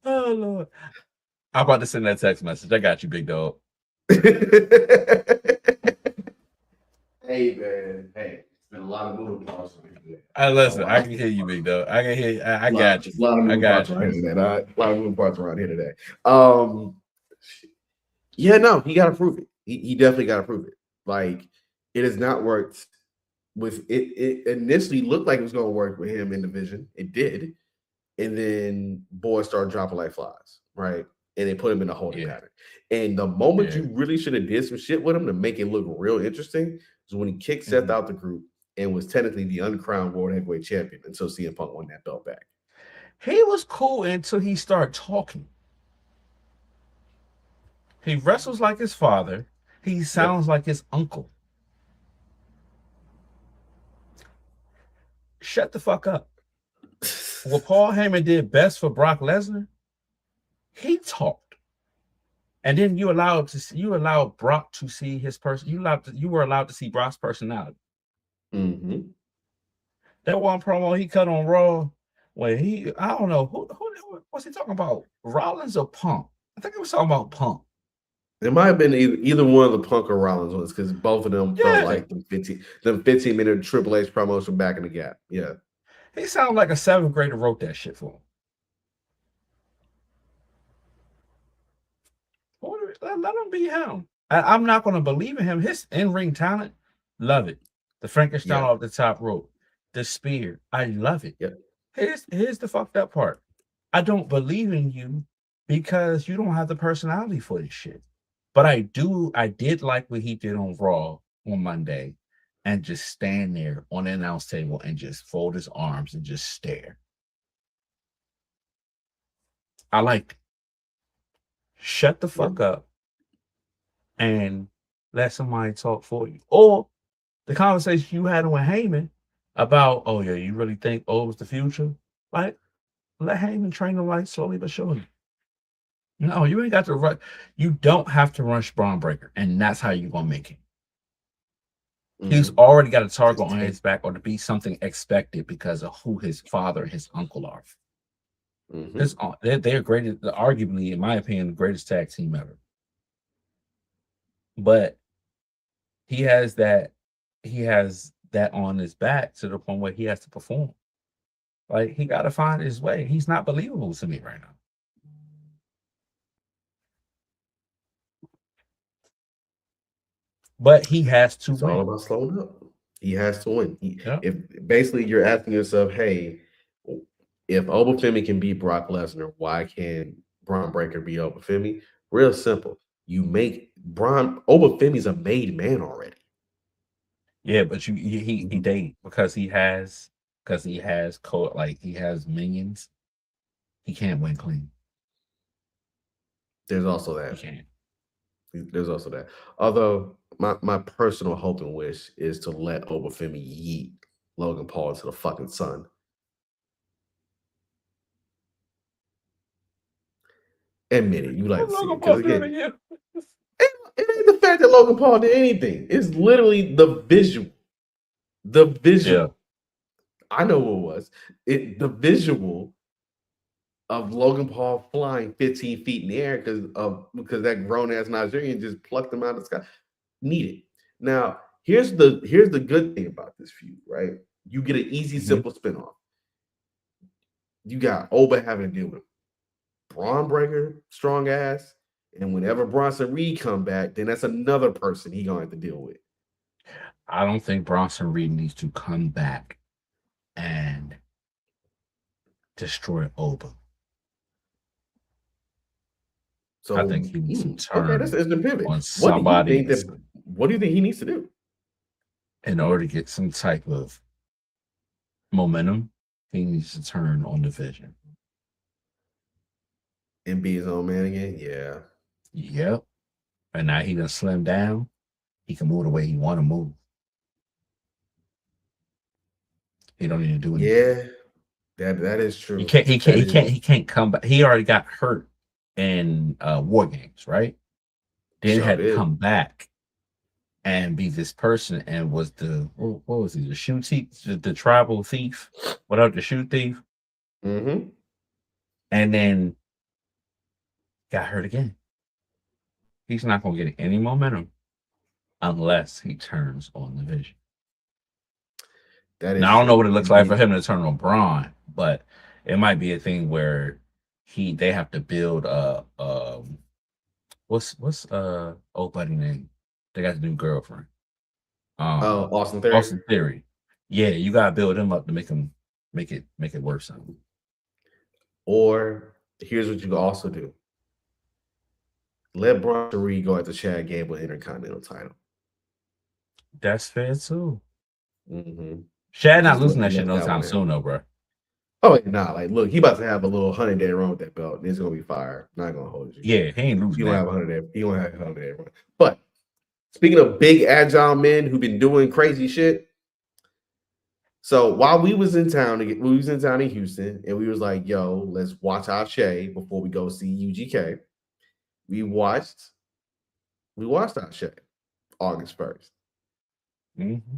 D: Oh Lord. I'm about to send that text message. I got you, big dog.
C: Hey man. Hey, it's been a lot of moving parts over here.
D: Listen, I can hear you, big dog. I can hear you. I got you.
C: A lot of moving parts around here today. A lot of moving parts around here today. Yeah, no, he gotta prove it. He definitely gotta prove it. Like, it has not worked with it. It initially looked like it was gonna work with him in division. It did. And then boys started dropping like flies, right? And they put him in a holding pattern. And the moment you really should have did some shit with him to make it look real interesting is when he kicked Seth out the group and was technically the uncrowned World Heavyweight Champion until CM Punk won that belt back.
D: He was cool until he started talking. He wrestles like his father. He sounds like his uncle. Shut the fuck up. What Paul Heyman did best for Brock Lesnar, he talked, and then you allowed Brock to see his person. You were allowed to see Brock's personality.
C: Mm-hmm.
D: That one promo he cut on Raw, when I don't know who was he talking about, Rollins or Punk? I think he was talking about Punk.
C: It might have been either one of the Punk or Rollins ones because both of them felt like the 15-minute Triple H promos from back in the gap. Yeah.
D: He sounded like a 7th grader wrote that shit for him. Let him be him. I'm not going to believe in him. His in-ring talent, love it. The Frankenstein off the top rope, the spear, I love it.
C: Yep.
D: Here's the fucked up part. I don't believe in you because you don't have the personality for this shit. But I did like what he did on Raw on Monday and just stand there on the announce table and just fold his arms and just stare. I liked it. Shut the fuck up and let somebody talk for you. Or the conversation you had with Heyman about, oh yeah, you really think Oba's the future? Like, let Heyman train him like slowly but surely. No, you ain't got to rush. You don't have to rush Braun Breaker, and that's how you're gonna make it. Mm-hmm. He's already got a target on his back, or to be something expected because of who his father and his uncle are. Mm-hmm. They're greatest, arguably, in my opinion, the greatest tag team ever. But he has that on his back to the point where he has to perform. Like, he got to find his way. He's not believable to me right now. But he has to win.
C: It's all about slowing up. He has to win. If basically you're asking yourself, hey, if Oba Femi can beat Brock Lesnar, why can't Braun Breaker beat Oba Femi? Real simple. You make Oba Femi's a made man already.
D: Yeah, but he date because he has minions. He can't win clean.
C: There's also that.
D: He can't.
C: There's also that. Although my personal hope and wish is to let Oba Femi yeet Logan Paul into the fucking sun. Admit it. You like to see it. Because again, it ain't the fact that Logan Paul did anything. It's literally the visual. The visual. Yeah. I know what it was. The visual of Logan Paul flying 15 feet in the air because that grown ass Nigerian just plucked him out of the sky. Need it. Now, here's the good thing about this feud, right? You get an easy, simple spinoff. You got Oba having to deal with Braun Breaker, strong ass, and whenever Bronson Reed come back, then that's another person he gonna have to deal with.
D: I don't think Bronson Reed needs to come back and destroy Oba. So I think he needs to turn
C: that's the pivot.
D: On somebody.
C: What do you think he needs to do?
D: In order to get some type of momentum, he needs to turn on the Vision.
C: And be his own man again? Yeah.
D: Yep. And now he done slimmed down. He can move the way he want to move. He don't need to do anything.
C: Yeah. That is true.
D: He can't come back. He already got hurt in War Games, right? Then had to come back and be this person and was what was he? The shoe thief, the tribal thief, whatever, the shoe thief.
C: Mm-hmm.
D: And then got hurt again. He's not going to get any momentum unless he turns on the Vision. Now, I don't know what it looks like for him to turn on Braun, but it might be a thing where they have to build what's old buddy name? They got the new girlfriend.
C: Austin Theory.
D: Austin Theory. Yeah, you gotta build him up to make it work something.
C: Or here's what you can also do. Let Bronson Reed go after Chad Gable Intercontinental title.
D: That's fair too.
C: Mm-hmm.
D: Chad not losing that shit no time soon, though, bro.
C: Oh, nah. Like, look, he about to have a little 100-day run with that belt. It's gonna be fire. Not gonna hold you.
D: Yeah, he ain't losing.
C: He don't have 100-day. He don't have 100-day run. But Speaking of big agile men who've been doing crazy shit. So while we was in town, we was in town in Houston, and we was like, "Yo, let's watch Ashe before we go see UGK." We watched Ashe August 1st.
D: Mm-hmm.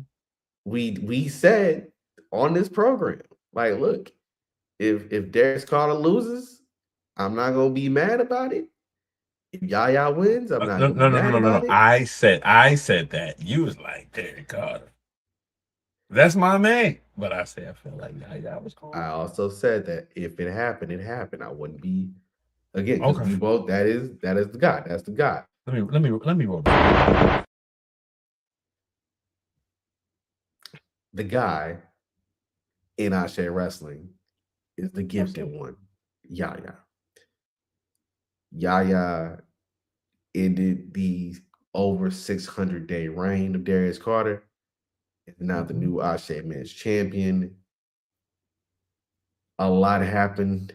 C: We said on this program, like, look, if Darius Carter loses, I'm not gonna be mad about it. If Yaya wins, I'm not
D: No,
C: gonna be
D: no, no,
C: mad
D: no, no,
C: about
D: no.
C: it.
D: I said that. You was like, Derek Carter. That's my man. But I felt like Yaya was calling.
C: I also said that if it happened, it happened. I wouldn't be again because
D: Okay.
C: we both that is the guy. That's the guy.
D: Let me roll back.
C: The guy in Ashe Wrestling is the gifted one, Yaya. Yaya ended the over 600-day reign of Darius Carter. Is now the new Ashe Men's Champion. A lot happened.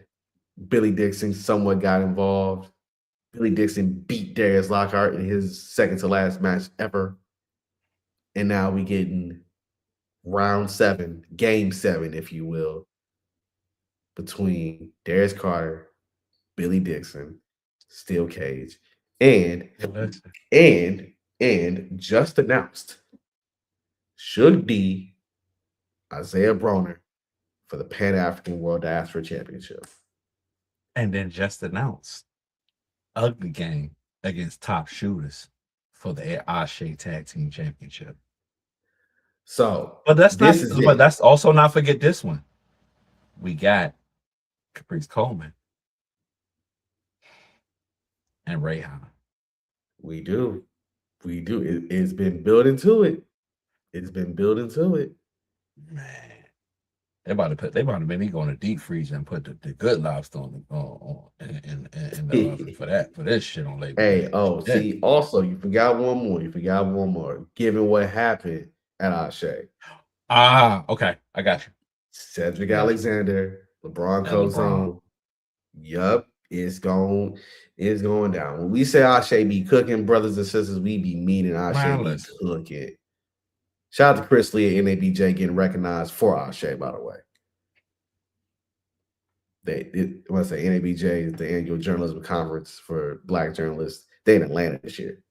C: Billy Dixon somewhat got involved. Billy Dixon beat Darius Lockhart in his second to last match ever. And now we getting round 7, game 7, if you will, between Darius Carter, Billy Dixon, Steel Cage, and just announced should be Isaiah Broner for the Pan-African World Diaspora Championship.
D: And then just announced Ugly Game against Top Shooters for the Ashe Tag Team Championship.
C: So,
D: but that's not. But
C: it.
D: That's also not forget this one. We got Caprice Coleman and Rayhan.
C: We do. It's been building to it. It's been building to it.
D: Man, they about to make me go in a deep freezer and put the good lobster on the oven for this shit on Labor Day.
C: See, also you forgot one more. Given what happened at Ashe.
D: Okay, I got you.
C: Cedric Alexander, LeBron Cozone. Yup, it's going down. When we say Ashe be cooking, brothers and sisters, we be meaning Ashe be cooking. Shout out to Chris Lee at NABJ getting recognized for Ashe, by the way. I want to say NABJ is the annual journalism conference for Black journalists. They in Atlanta this year.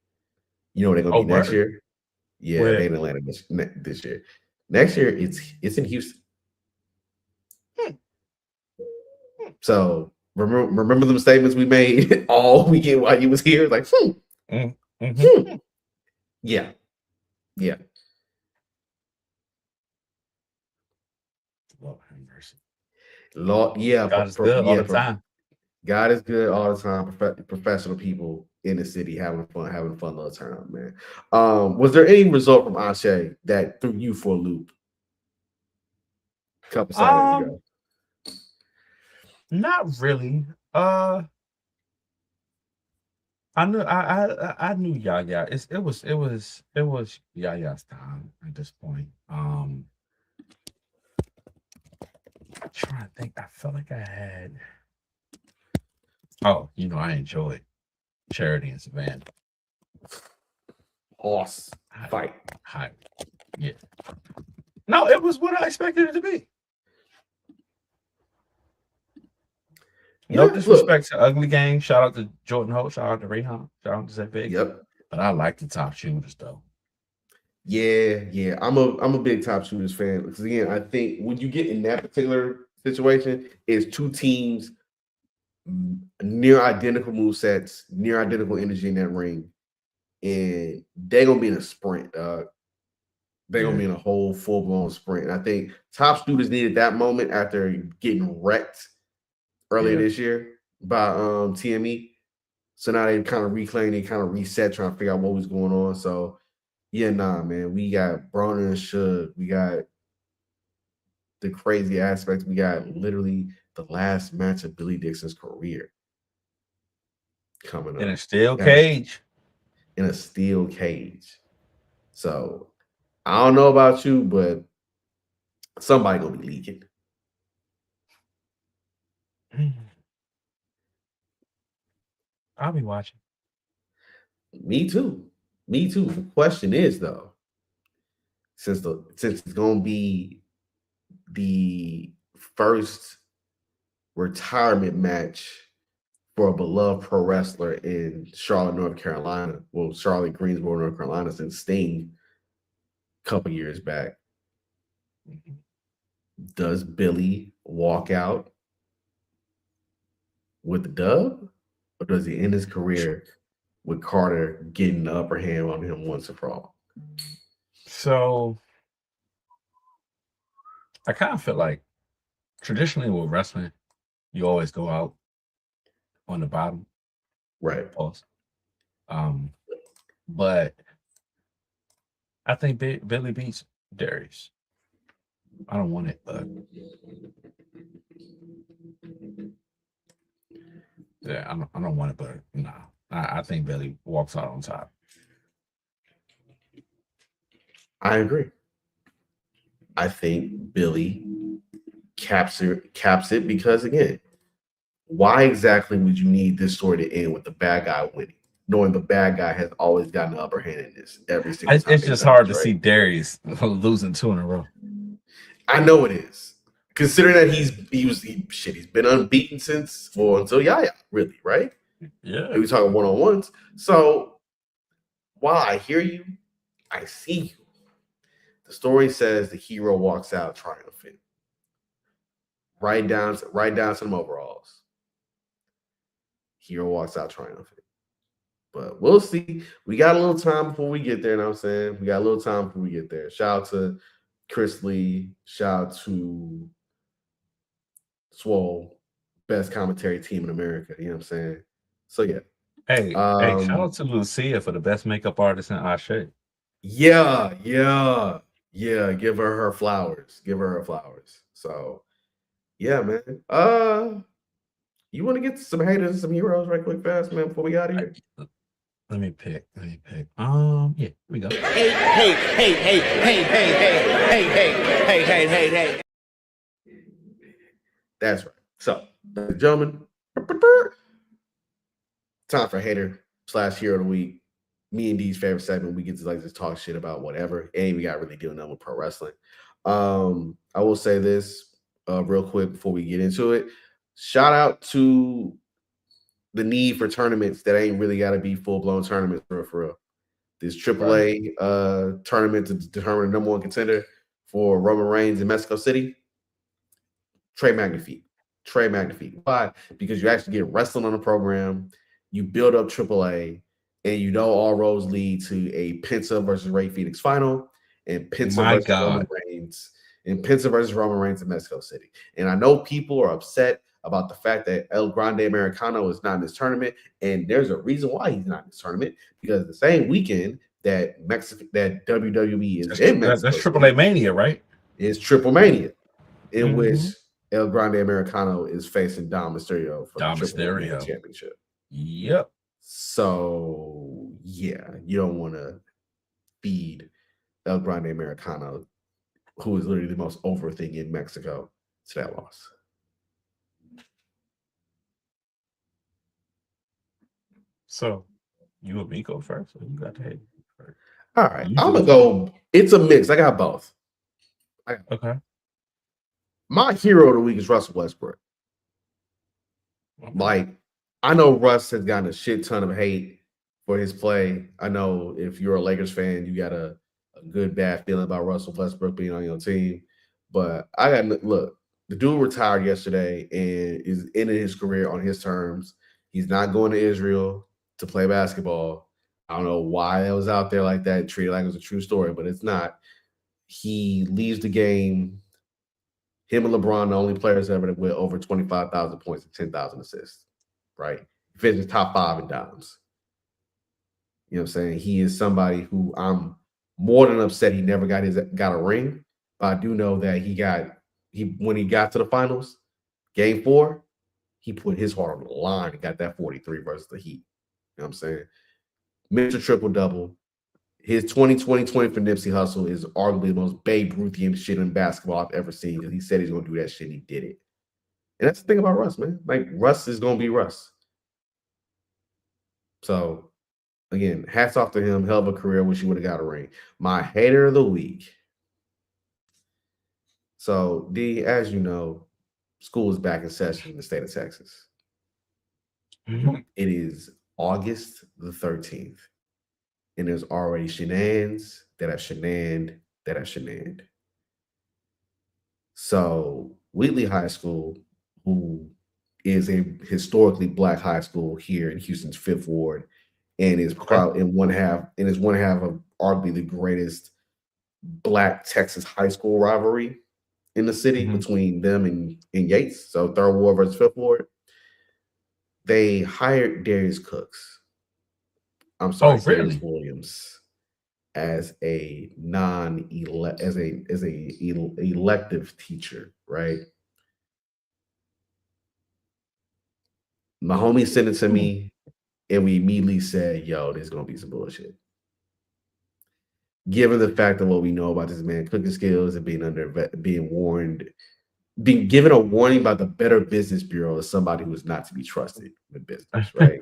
C: You know where they're gonna be next year? Yeah, they in Atlanta this year. Next year, it's in Houston. So remember them statements we made all weekend while you was here? Like, yeah. Lord, yeah.
D: God is good all the time.
C: God is good all the time. Professional people in the city having fun little turnout, man. Was there any result from Ashe that threw you for a loop? A couple Saturdays ago.
D: Not really. I knew Yaya. It was Yaya's time at this point. I'm trying to think. I felt like I had. Oh, I enjoyed Charity and Savannah.
C: Horse fight.
D: Yeah. No, it was what I expected it to be. No disrespect to Ugly Gang. Shout out to Jordan Holt. Shout out to Rayhan. Shout out to Zay Big.
C: Yep.
D: But I like the Top Shooters though.
C: Yeah. I'm a big Top Shooters fan because again, I think when you get in that particular situation, it's two teams near identical movesets, near identical energy in that ring, and they're gonna be in a sprint. They're gonna be in a whole full-blown sprint. And I think Top Shooters needed that moment after getting wrecked earlier this year by TME. So now they kind of reclaimed, they kind of reset, trying to figure out what was going on. So man, we got Broner and Suge, we got the crazy aspects, we got literally the last match of Billy Dixon's career coming up
D: in a steel cage.
C: In a steel cage. So I don't know about you, but somebody gonna be leaking.
D: I'll be watching.
C: Me too. Me too. The question is though, since it's gonna be the first retirement match for a beloved pro wrestler in Charlotte, North Carolina. Well, Charlotte, Greensboro, North Carolina, since Sting a couple years back. Does Billy walk out with the dub, or does he end his career with Carter getting the upper hand on him once and for all?
D: So I kind of feel like traditionally with wrestling, you always go out on the bottom.
C: Right.
D: Pause. But I think Billy beats Darius. I don't want it, but yeah, I don't want it, but no. I think Billy walks out on top.
C: I agree. I think Billy caps it because, again, why exactly would you need this story to end with the bad guy winning, knowing the bad guy has always gotten the upper hand in this every single time?
D: It's just hard to see Darius losing 2 in a row.
C: I know it is, considering that he's been unbeaten since until Yaya, really, right?
D: Yeah,
C: we talking one-on-ones. So while I hear you, I see you. The story says the hero walks out triumphant, right down to some overalls. Hero walks out triumphant. But we'll see. We got a little time before we get there. You know what I'm saying? We got a little time before we get there. Shout out to Chris Lee. Shout out to Swole, best commentary team in America. You know what I'm saying? So yeah.
D: Hey, shout out to Lucia for the best makeup artist in Ashe.
C: Yeah. Give her flowers. So yeah, man. You want to get some haters and some heroes right quick fast, man, before we get out of here?
D: Let me pick. Yeah, here we go.
E: Hey.
C: That's right. So, ladies and gentlemen, time for hater/hero of the week. Me and D's favorite segment. We get to just talk shit about whatever. And we got really dealing with pro wrestling. I will say this real quick before we get into it. Shout out to the need for tournaments that ain't really got to be full-blown tournaments for real. This AAA tournament to determine the number one contender for Roman Reigns in Mexico City. Trey Magnifique. Why? Because you actually get wrestling on the program. You build up AAA, and you know all roads lead to a Penta versus Rey Fenix final, and Penta versus Roman Reigns in Mexico City. And I know people are upset about the fact that El Grande Americano is not in this tournament, and there's a reason why he's not in this tournament, because the same weekend that WWE is in Mexico,
D: that's AAA Mania, right?
C: Is Triple Mania, in which El Grande Americano is facing Dom Mysterio for the Triple Mania Championship.
D: Yep.
C: So yeah, you don't want to feed El Grande Americano, who is literally the most over thing in Mexico, to that loss.
D: So you and me go first, or you got to hate first?
C: All right, I'm gonna go. It's a mix. I got both.
D: Okay.
C: My hero of the week is Russell Westbrook.
D: Okay.
C: Like, I know Russ has gotten a shit ton of hate for his play. I know if you're a Lakers fan, you got a good, bad feeling about Russell Westbrook being on your team. But look, the dude retired yesterday and is ending his career on his terms. He's not going to Israel to play basketball. I don't know why that was out there like that, treated like it was a true story, but it's not. He leaves the game. Him and LeBron, the only players ever with over 25,000 points and 10,000 assists, right? He finishes top 5 in dimes. You know what I'm saying? He is somebody who I'm more than upset he never got a ring, but I do know that when he got to the finals, game 4, he put his heart on the line and got that 43 versus the Heat. You know what I'm saying? Mr. Triple-Double. His 2020 for Nipsey Hussle is arguably the most Babe Ruthian shit in basketball I've ever seen, because he said he's going to do that shit and he did it. And that's the thing about Russ, man. Like, Russ is going to be Russ. So, again, hats off to him. Hell of a career. Wish he would have got a ring. My hater of the week. So, D, as you know, school is back in session in the state of Texas.
D: Mhm.
C: It is August the 13th, and there's already shenanigans that have shenaned. So, Wheatley High School, who is a historically black high school here in Houston's Fifth Ward, and is probably in one half of arguably the greatest black Texas high school rivalry in the city
D: Mhm.
C: between them and Yates. So Third Ward versus Fifth Ward. They hired Darius Cooks. I'm sorry,
D: Oh,
C: Darius
D: really?
C: Williams as a elective teacher, right? My homie sent it to
D: Hmm.
C: me, and we immediately said, "Yo, there's gonna be some bullshit." Given the fact of what we know about this man cooking skills and being given a warning by the Better Business Bureau as somebody who is not to be trusted with business, right?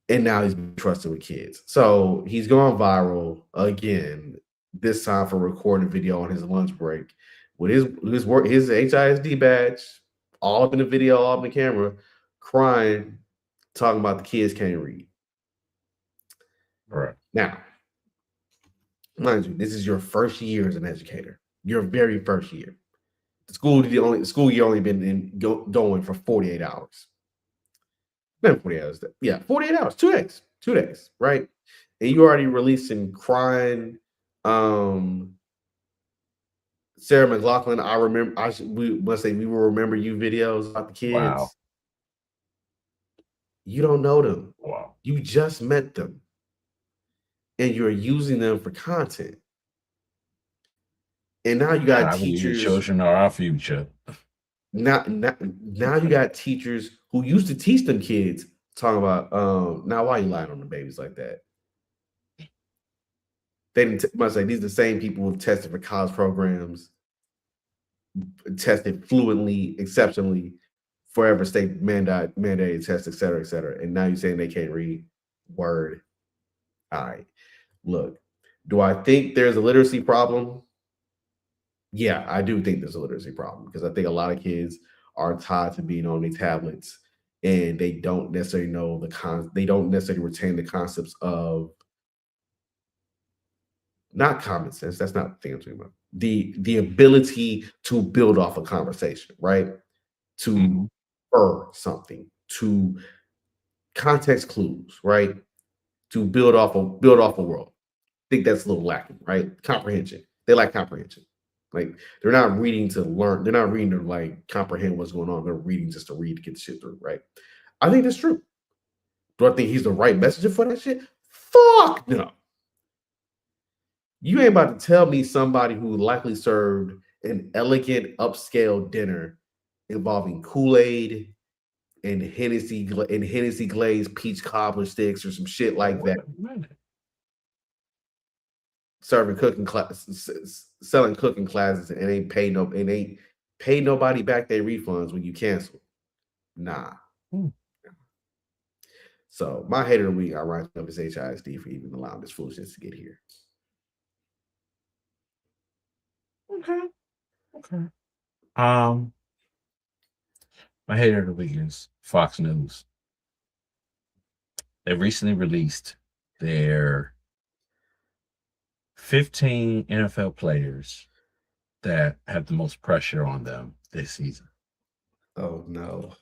C: And now he's been trusted with kids. So he's going viral again, this time for recording video on his lunch break with his HISD badge, all up in the video, all up in the camera, crying, talking about the kids can't read.
D: Right.
C: Now, mind you, this is your first year as an educator. Your very first year. The school year only been going for 48 hours. Not 48 hours. Yeah, 48 hours, 2 days. 2 days, right? And you already releasing crying. Sarah McLaughlin, I remember we must say we will remember you videos about the
D: Wow.
C: kids. You don't know them.
D: Wow.
C: You just met them. And you're using them for content. And now you got
D: I believe your
C: teachers.
D: children are our future.
C: Now you got teachers who used to teach them kids talking about now why you lying on the babies like that? They didn't must say these are the same people who've tested for college programs, tested fluently, exceptionally, forever state mandated tests, et cetera, et cetera. And now you're saying they can't read. Word. All right. Look, do I think there's a literacy problem? Yeah, I do think there's a literacy problem because I think a lot of kids are tied to being on their tablets and they don't necessarily know they don't necessarily retain the concepts of not common sense. That's not the thing I'm talking about. The ability to build off a conversation, right? To
D: Mhm.
C: something, to context clues, right? To build off a world. I think that's a little lacking, right? Comprehension. They lack comprehension. Like they're not reading to learn. They're not reading to like comprehend what's going on. They're reading just to read to get the shit through, right? I think that's true. Do I think he's the right messenger for that shit? Fuck no. You ain't about to tell me somebody who likely served an elegant upscale dinner involving Kool-Aid and Hennessy glazed peach cobbler sticks or some shit like
D: Wait
C: that.
D: a minute.
C: Serving cooking classes, selling cooking classes, and ain't pay nobody back their refunds when you cancel. Nah.
D: Hmm.
C: So my hater of the week, I rank up as HISD for even allowing this foolishness to get here.
D: Okay. Okay. Um, my hater of the week is Fox News. They recently released their 15 NFL players that have the most pressure on them this season.
C: Oh no.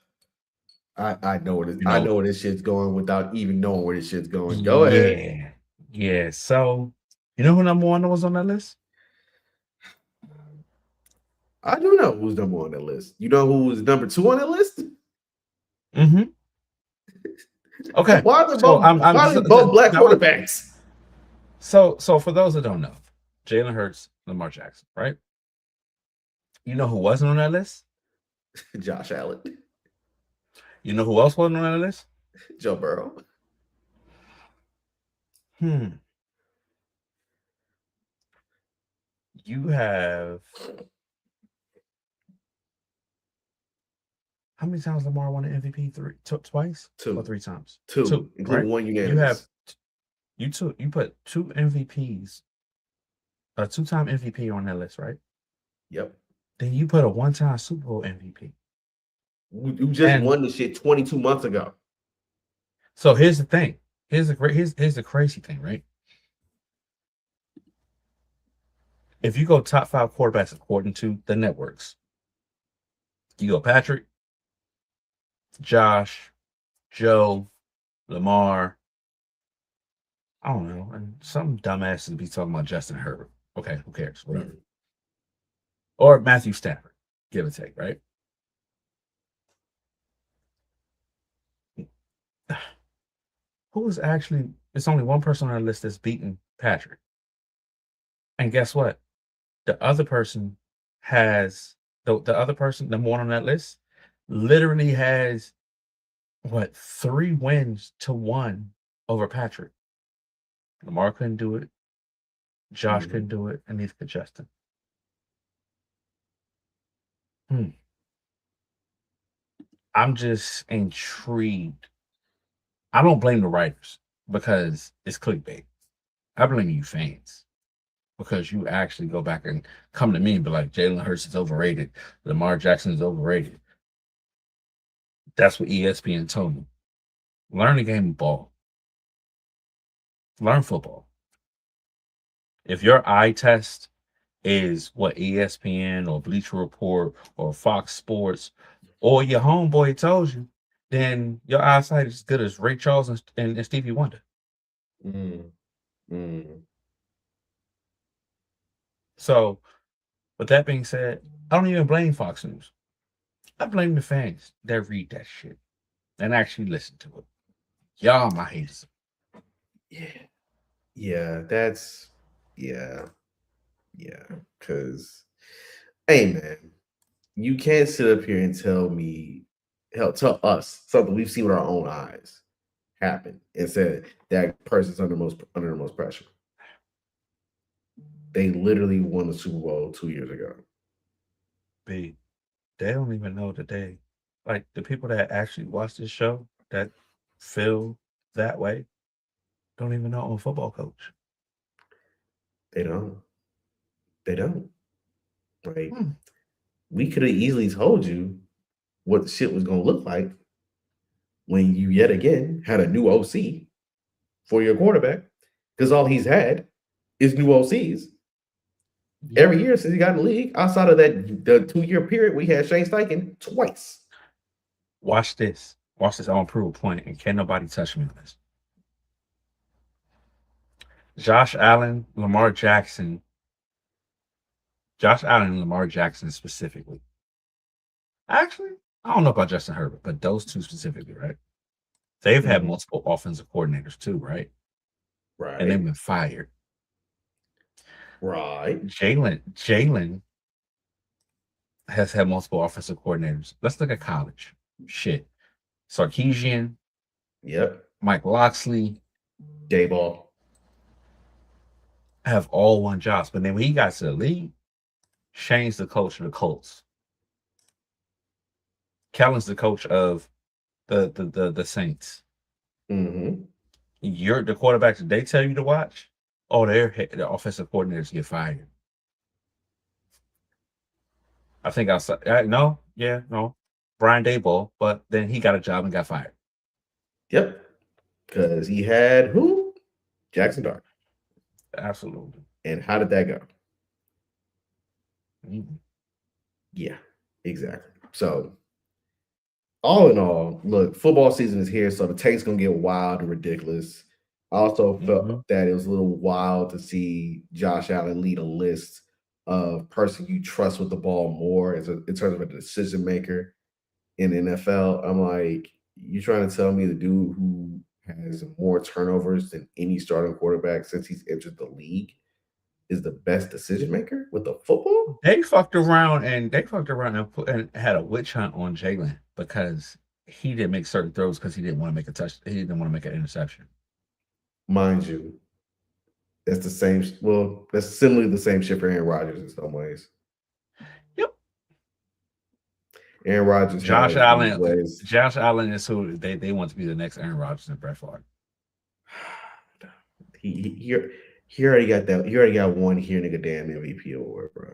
C: I know where this,
D: You
C: I
D: know,
C: know where this shit's going without even knowing where this shit's going. Go ahead.
D: yeah. So, you know who number one was on that list?
C: I do know who's number one on that list. You know who was number two on that list?
D: Mm-hmm. Okay.
C: Why are they
D: So
C: both black quarterbacks?
D: So for those that don't know, Jalen Hurts, Lamar Jackson, right? You know who wasn't on that list?
C: Josh Allen,
D: You know who else wasn't on that list?
C: Joe Burrow.
D: You have How many times Lamar won an MVP? Twice?
C: Two.
D: Or 3 times?
C: Two, including one
D: You have
C: unanimous.
D: you put 2 MVPs, a 2-time MVP on that list, right?
C: Yep.
D: Then you put a 1-time Super Bowl MVP.
C: You just won the shit 22 months ago.
D: So here's the thing. Here's the crazy thing, right? If you go top 5 quarterbacks according to the networks, you go Patrick, Josh, Joe, Lamar. I don't know, and some dumbasses be talking about Justin Herbert. Okay, who cares? Whatever. Or Matthew Stafford, give or take, right? Who is actually? It's only one person on our list that's beaten Patrick, and guess what? The other person has the other person, the one on that list, literally has what 3 wins to 1 over Patrick. Lamar couldn't do it. Josh couldn't do it, and neither could Justin. I'm just intrigued. I don't blame the writers because it's clickbait. I blame you fans because you actually go back and come to me and be like, Jalen Hurts is overrated. Lamar Jackson is overrated. That's what ESPN told me. Learn the game of ball. Learn football. If your eye test is what ESPN or Bleacher Report or Fox Sports or your homeboy tells you, then your eyesight is as good as Ray Charles and Stevie Wonder. So, with that being said, I don't even blame Fox News. I blame the fans that read that shit and actually listen to it. Y'all my haters.
C: Yeah, that's yeah. Because, hey man, you can't sit up here and tell us something we've seen with our own eyes happen and said that person's under the most pressure. They literally won the Super Bowl 2 years ago.
D: B, they don't even know that like the people that actually watch this show that feel that way don't even know I'm a football coach.
C: They don't. Like, we could have easily told you what the shit was going to look like when you yet again had a new OC for your quarterback, because all he's had is new OCs every year since he got in the league. Outside of the 2-year period, we had Shane Steichen twice.
D: Watch this. I want to prove a point, and can't nobody touch me on this. Josh Allen and Lamar Jackson specifically. Actually, I don't know about Justin Herbert, but those two specifically, right? They've had multiple offensive coordinators too, right?
C: Right.
D: And they've been fired.
C: Right.
D: Jalen has had multiple offensive coordinators. Let's look at college. Shit. Sarkisian.
C: Yep.
D: Mike Locksley.
C: Dayball.
D: Have all won jobs. But then when he got to the league, Shane's the coach of the Colts. Kellen's the coach of the Saints. You're the quarterbacks that they tell you to watch. Oh, the offensive coordinators get fired. I think outside. No. Brian Daboll, but then he got a job and got fired.
C: Yep. Because he had who? Jackson Dart.
D: Absolutely.
C: And how did that go? Yeah, exactly. So, all in all, look, football season is here, so the take's going to get wild and ridiculous. I also felt that it was a little wild to see Josh Allen lead a list of person you trust with the ball more in terms of a decision maker in the NFL. I'm like, you trying to tell me the dude who has more turnovers than any starting quarterback since he's entered the league is the best decision maker with the football?
D: They fucked around and had a witch hunt on Jalen because he didn't make certain throws because he didn't want to make a touch. He didn't want to make an interception.
C: Mind you, that's the same. Well, that's similarly the same shit for Aaron Rodgers in some ways.
D: Yep.
C: Aaron Rodgers.
D: Josh
C: has
D: Allen.
C: ways.
D: Josh Allen is who they want to be the next Aaron Rodgers and Brett Favre.
C: He already got that. He already got one here nigga damn MVP award, bro.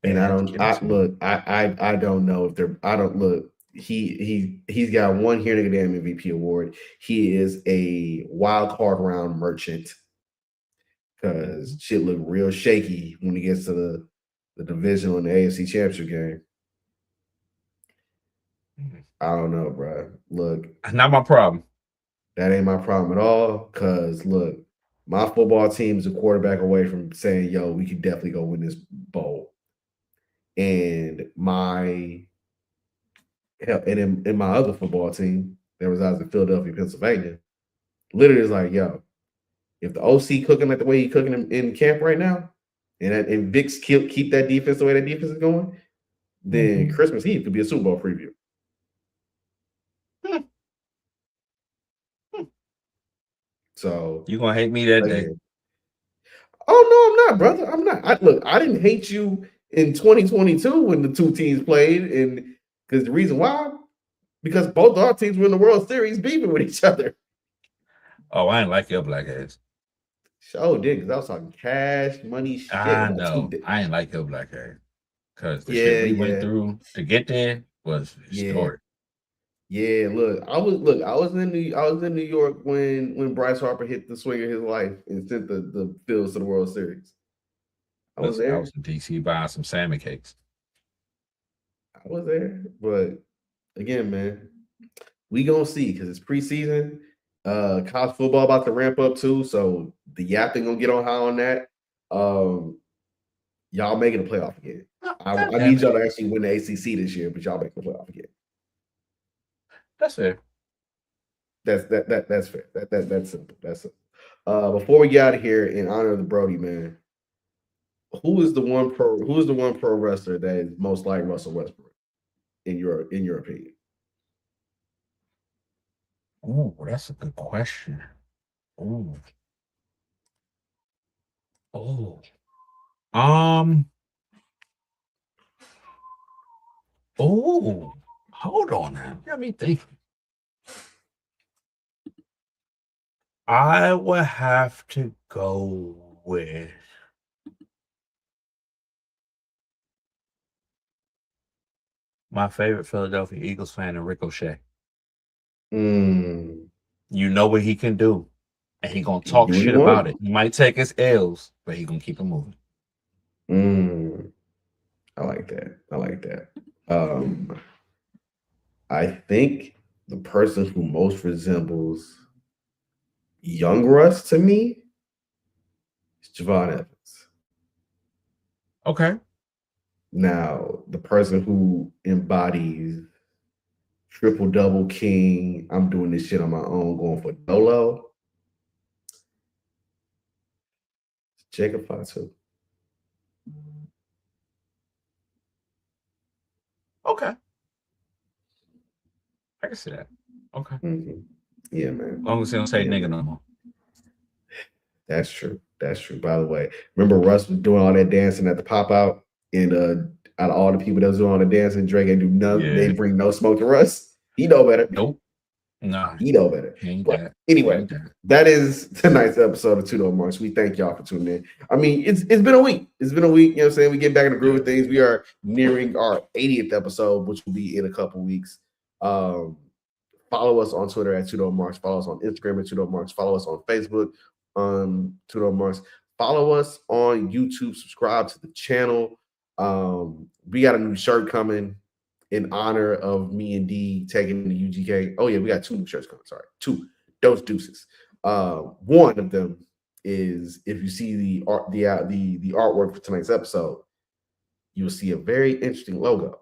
C: And I don't know if they're I don't look. He's got one here nigga damn MVP award. He is a wild card round merchant because shit look real shaky when he gets to the divisional and the AFC Championship game. I don't know, bro. Look,
D: not my problem.
C: That ain't my problem at all. Cause look, my football team is a quarterback away from saying, "Yo, we could definitely go win this bowl." And in my other football team that resides in Philadelphia, Pennsylvania, literally is like, "Yo, if the OC cooking like the way he's cooking in camp right now, and Vic's keep that defense the way that defense is going, then Christmas Eve could be a Super Bowl preview." So
D: you gonna hate me that day?
C: Oh no, I'm not, brother. I'm not. Look, I didn't hate you in 2022 when the two teams played, and because the reason why, because both our teams were in the World Series beefing with each other.
D: Oh, I didn't like your black ass.
C: Sure did, because I was talking cash money shit.
D: I know. I didn't like your black ass because the shit we went through to get there was historic.
C: Yeah, look, I was in New York when Bryce Harper hit the swing of his life and sent the Bills to the World Series. I was there.
D: I was in DC buying some salmon cakes.
C: I was there, but again, man, we gonna see because it's preseason. College football about to ramp up too, so the yapping gonna get on high on that. Y'all making a playoff again. I need y'all to actually win the ACC this year, but y'all making a playoff again.
D: That's fair.
C: That's fair. That's simple. That's simple. Before we get out of here, in honor of the Brody man, who is the one pro wrestler that is most like Russell Westbrook in your opinion?
D: Oh, that's a good question. Oh. Oh, hold on now. Let me think. I would have to go with my favorite Philadelphia Eagles fan, Ricochet. You know what he can do. And he gonna talk shit about it. He might take his L's, but he gonna keep it moving.
C: I like that. I think the person who most resembles young Russ to me is Javon Evans.
D: Okay.
C: Now, the person who embodies triple-double king, I'm doing this shit on my own, going for Dolo, Jacob Fatu.
D: Okay. I can see that. Okay.
C: Yeah, man.
D: As long as he don't say nigga no more.
C: That's true. By the way, remember Russ was doing all that dancing at the pop-out, and out of all the people that was doing all the dancing, Drake ain't do nothing. Yeah. They bring no smoke to Russ. He know better.
D: Nope. Nah.
C: He know better. Anyway, that is tonight's episode of 2DopeMarks. We thank y'all for tuning in. I mean, it's been a week. You know what I'm saying? We get back in the groove of things. We are nearing our 80th episode, which will be in a couple weeks. Follow us on Twitter at 2DopeMarks. Follow us on Instagram at 2DopeMarks. Follow us on Facebook 2DopeMarks. Follow us on YouTube. Subscribe to the channel. We got a new shirt coming in honor of me and D taking the UGK. Oh yeah, we got two new shirts coming. Sorry, two. Those deuces. One of them is, if you see the artwork for tonight's episode, you'll see a very interesting logo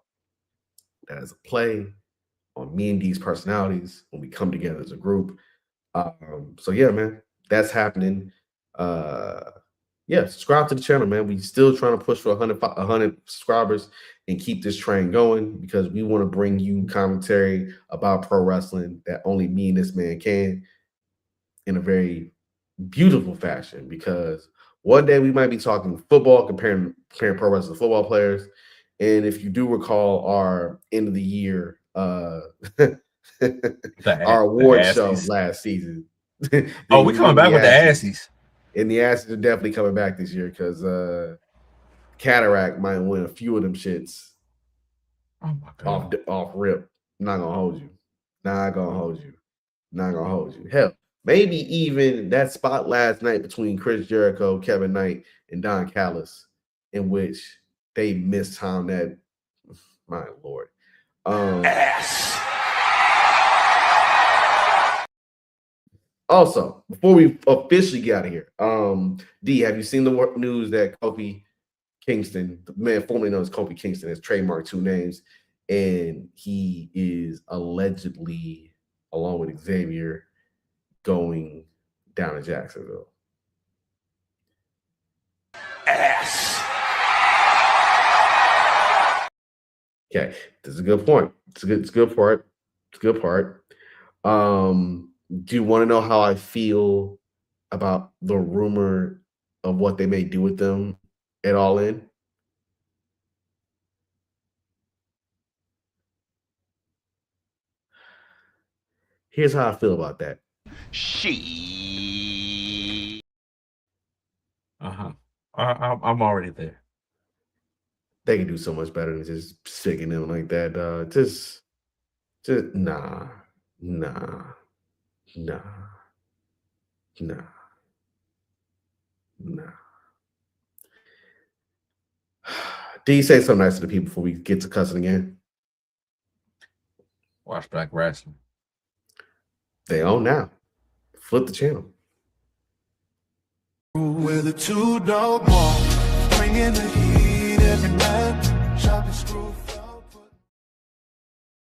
C: that is a play on me and D's personalities when we come together as a group. So yeah, man, that's happening. Subscribe to the channel, man. We still trying to push for 100 subscribers and keep this train going, because we want to bring you commentary about pro wrestling that only me and this man can, in a very beautiful fashion. Because one day we might be talking football, comparing pro wrestling to football players, And if you do recall our end of the year our award show last season.
D: Oh, we coming back with the Assies.
C: And the Assies are definitely coming back this year because Cataract might win a few of them shits.
D: Oh my God.
C: Off rip. Not gonna hold you. Not gonna hold you. Hell, maybe even that spot last night between Chris Jericho, Kevin Knight, and Don Callis, in which they mistimed that. My Lord.
E: Ass.
C: Also, before we officially get out of here, D, have you seen the news that Kofi Kingston, the man formerly known as Kofi Kingston, has trademarked 2 names, and he is allegedly, along with Xavier, going down to Jacksonville?
E: Ass.
C: Okay, this is a good point. It's a good part. Do you want to know how I feel about the rumor of what they may do with them at All In? Here's how I feel about that.
D: I'm already there.
C: They can do so much better than just sticking them like that. Just nah. D, say something nice to the people before we get to cussing again.
D: Watch Black Wrestling.
C: They own now. Flip the channel.
B: We're the 2DopeMarks, bringing the heat every night.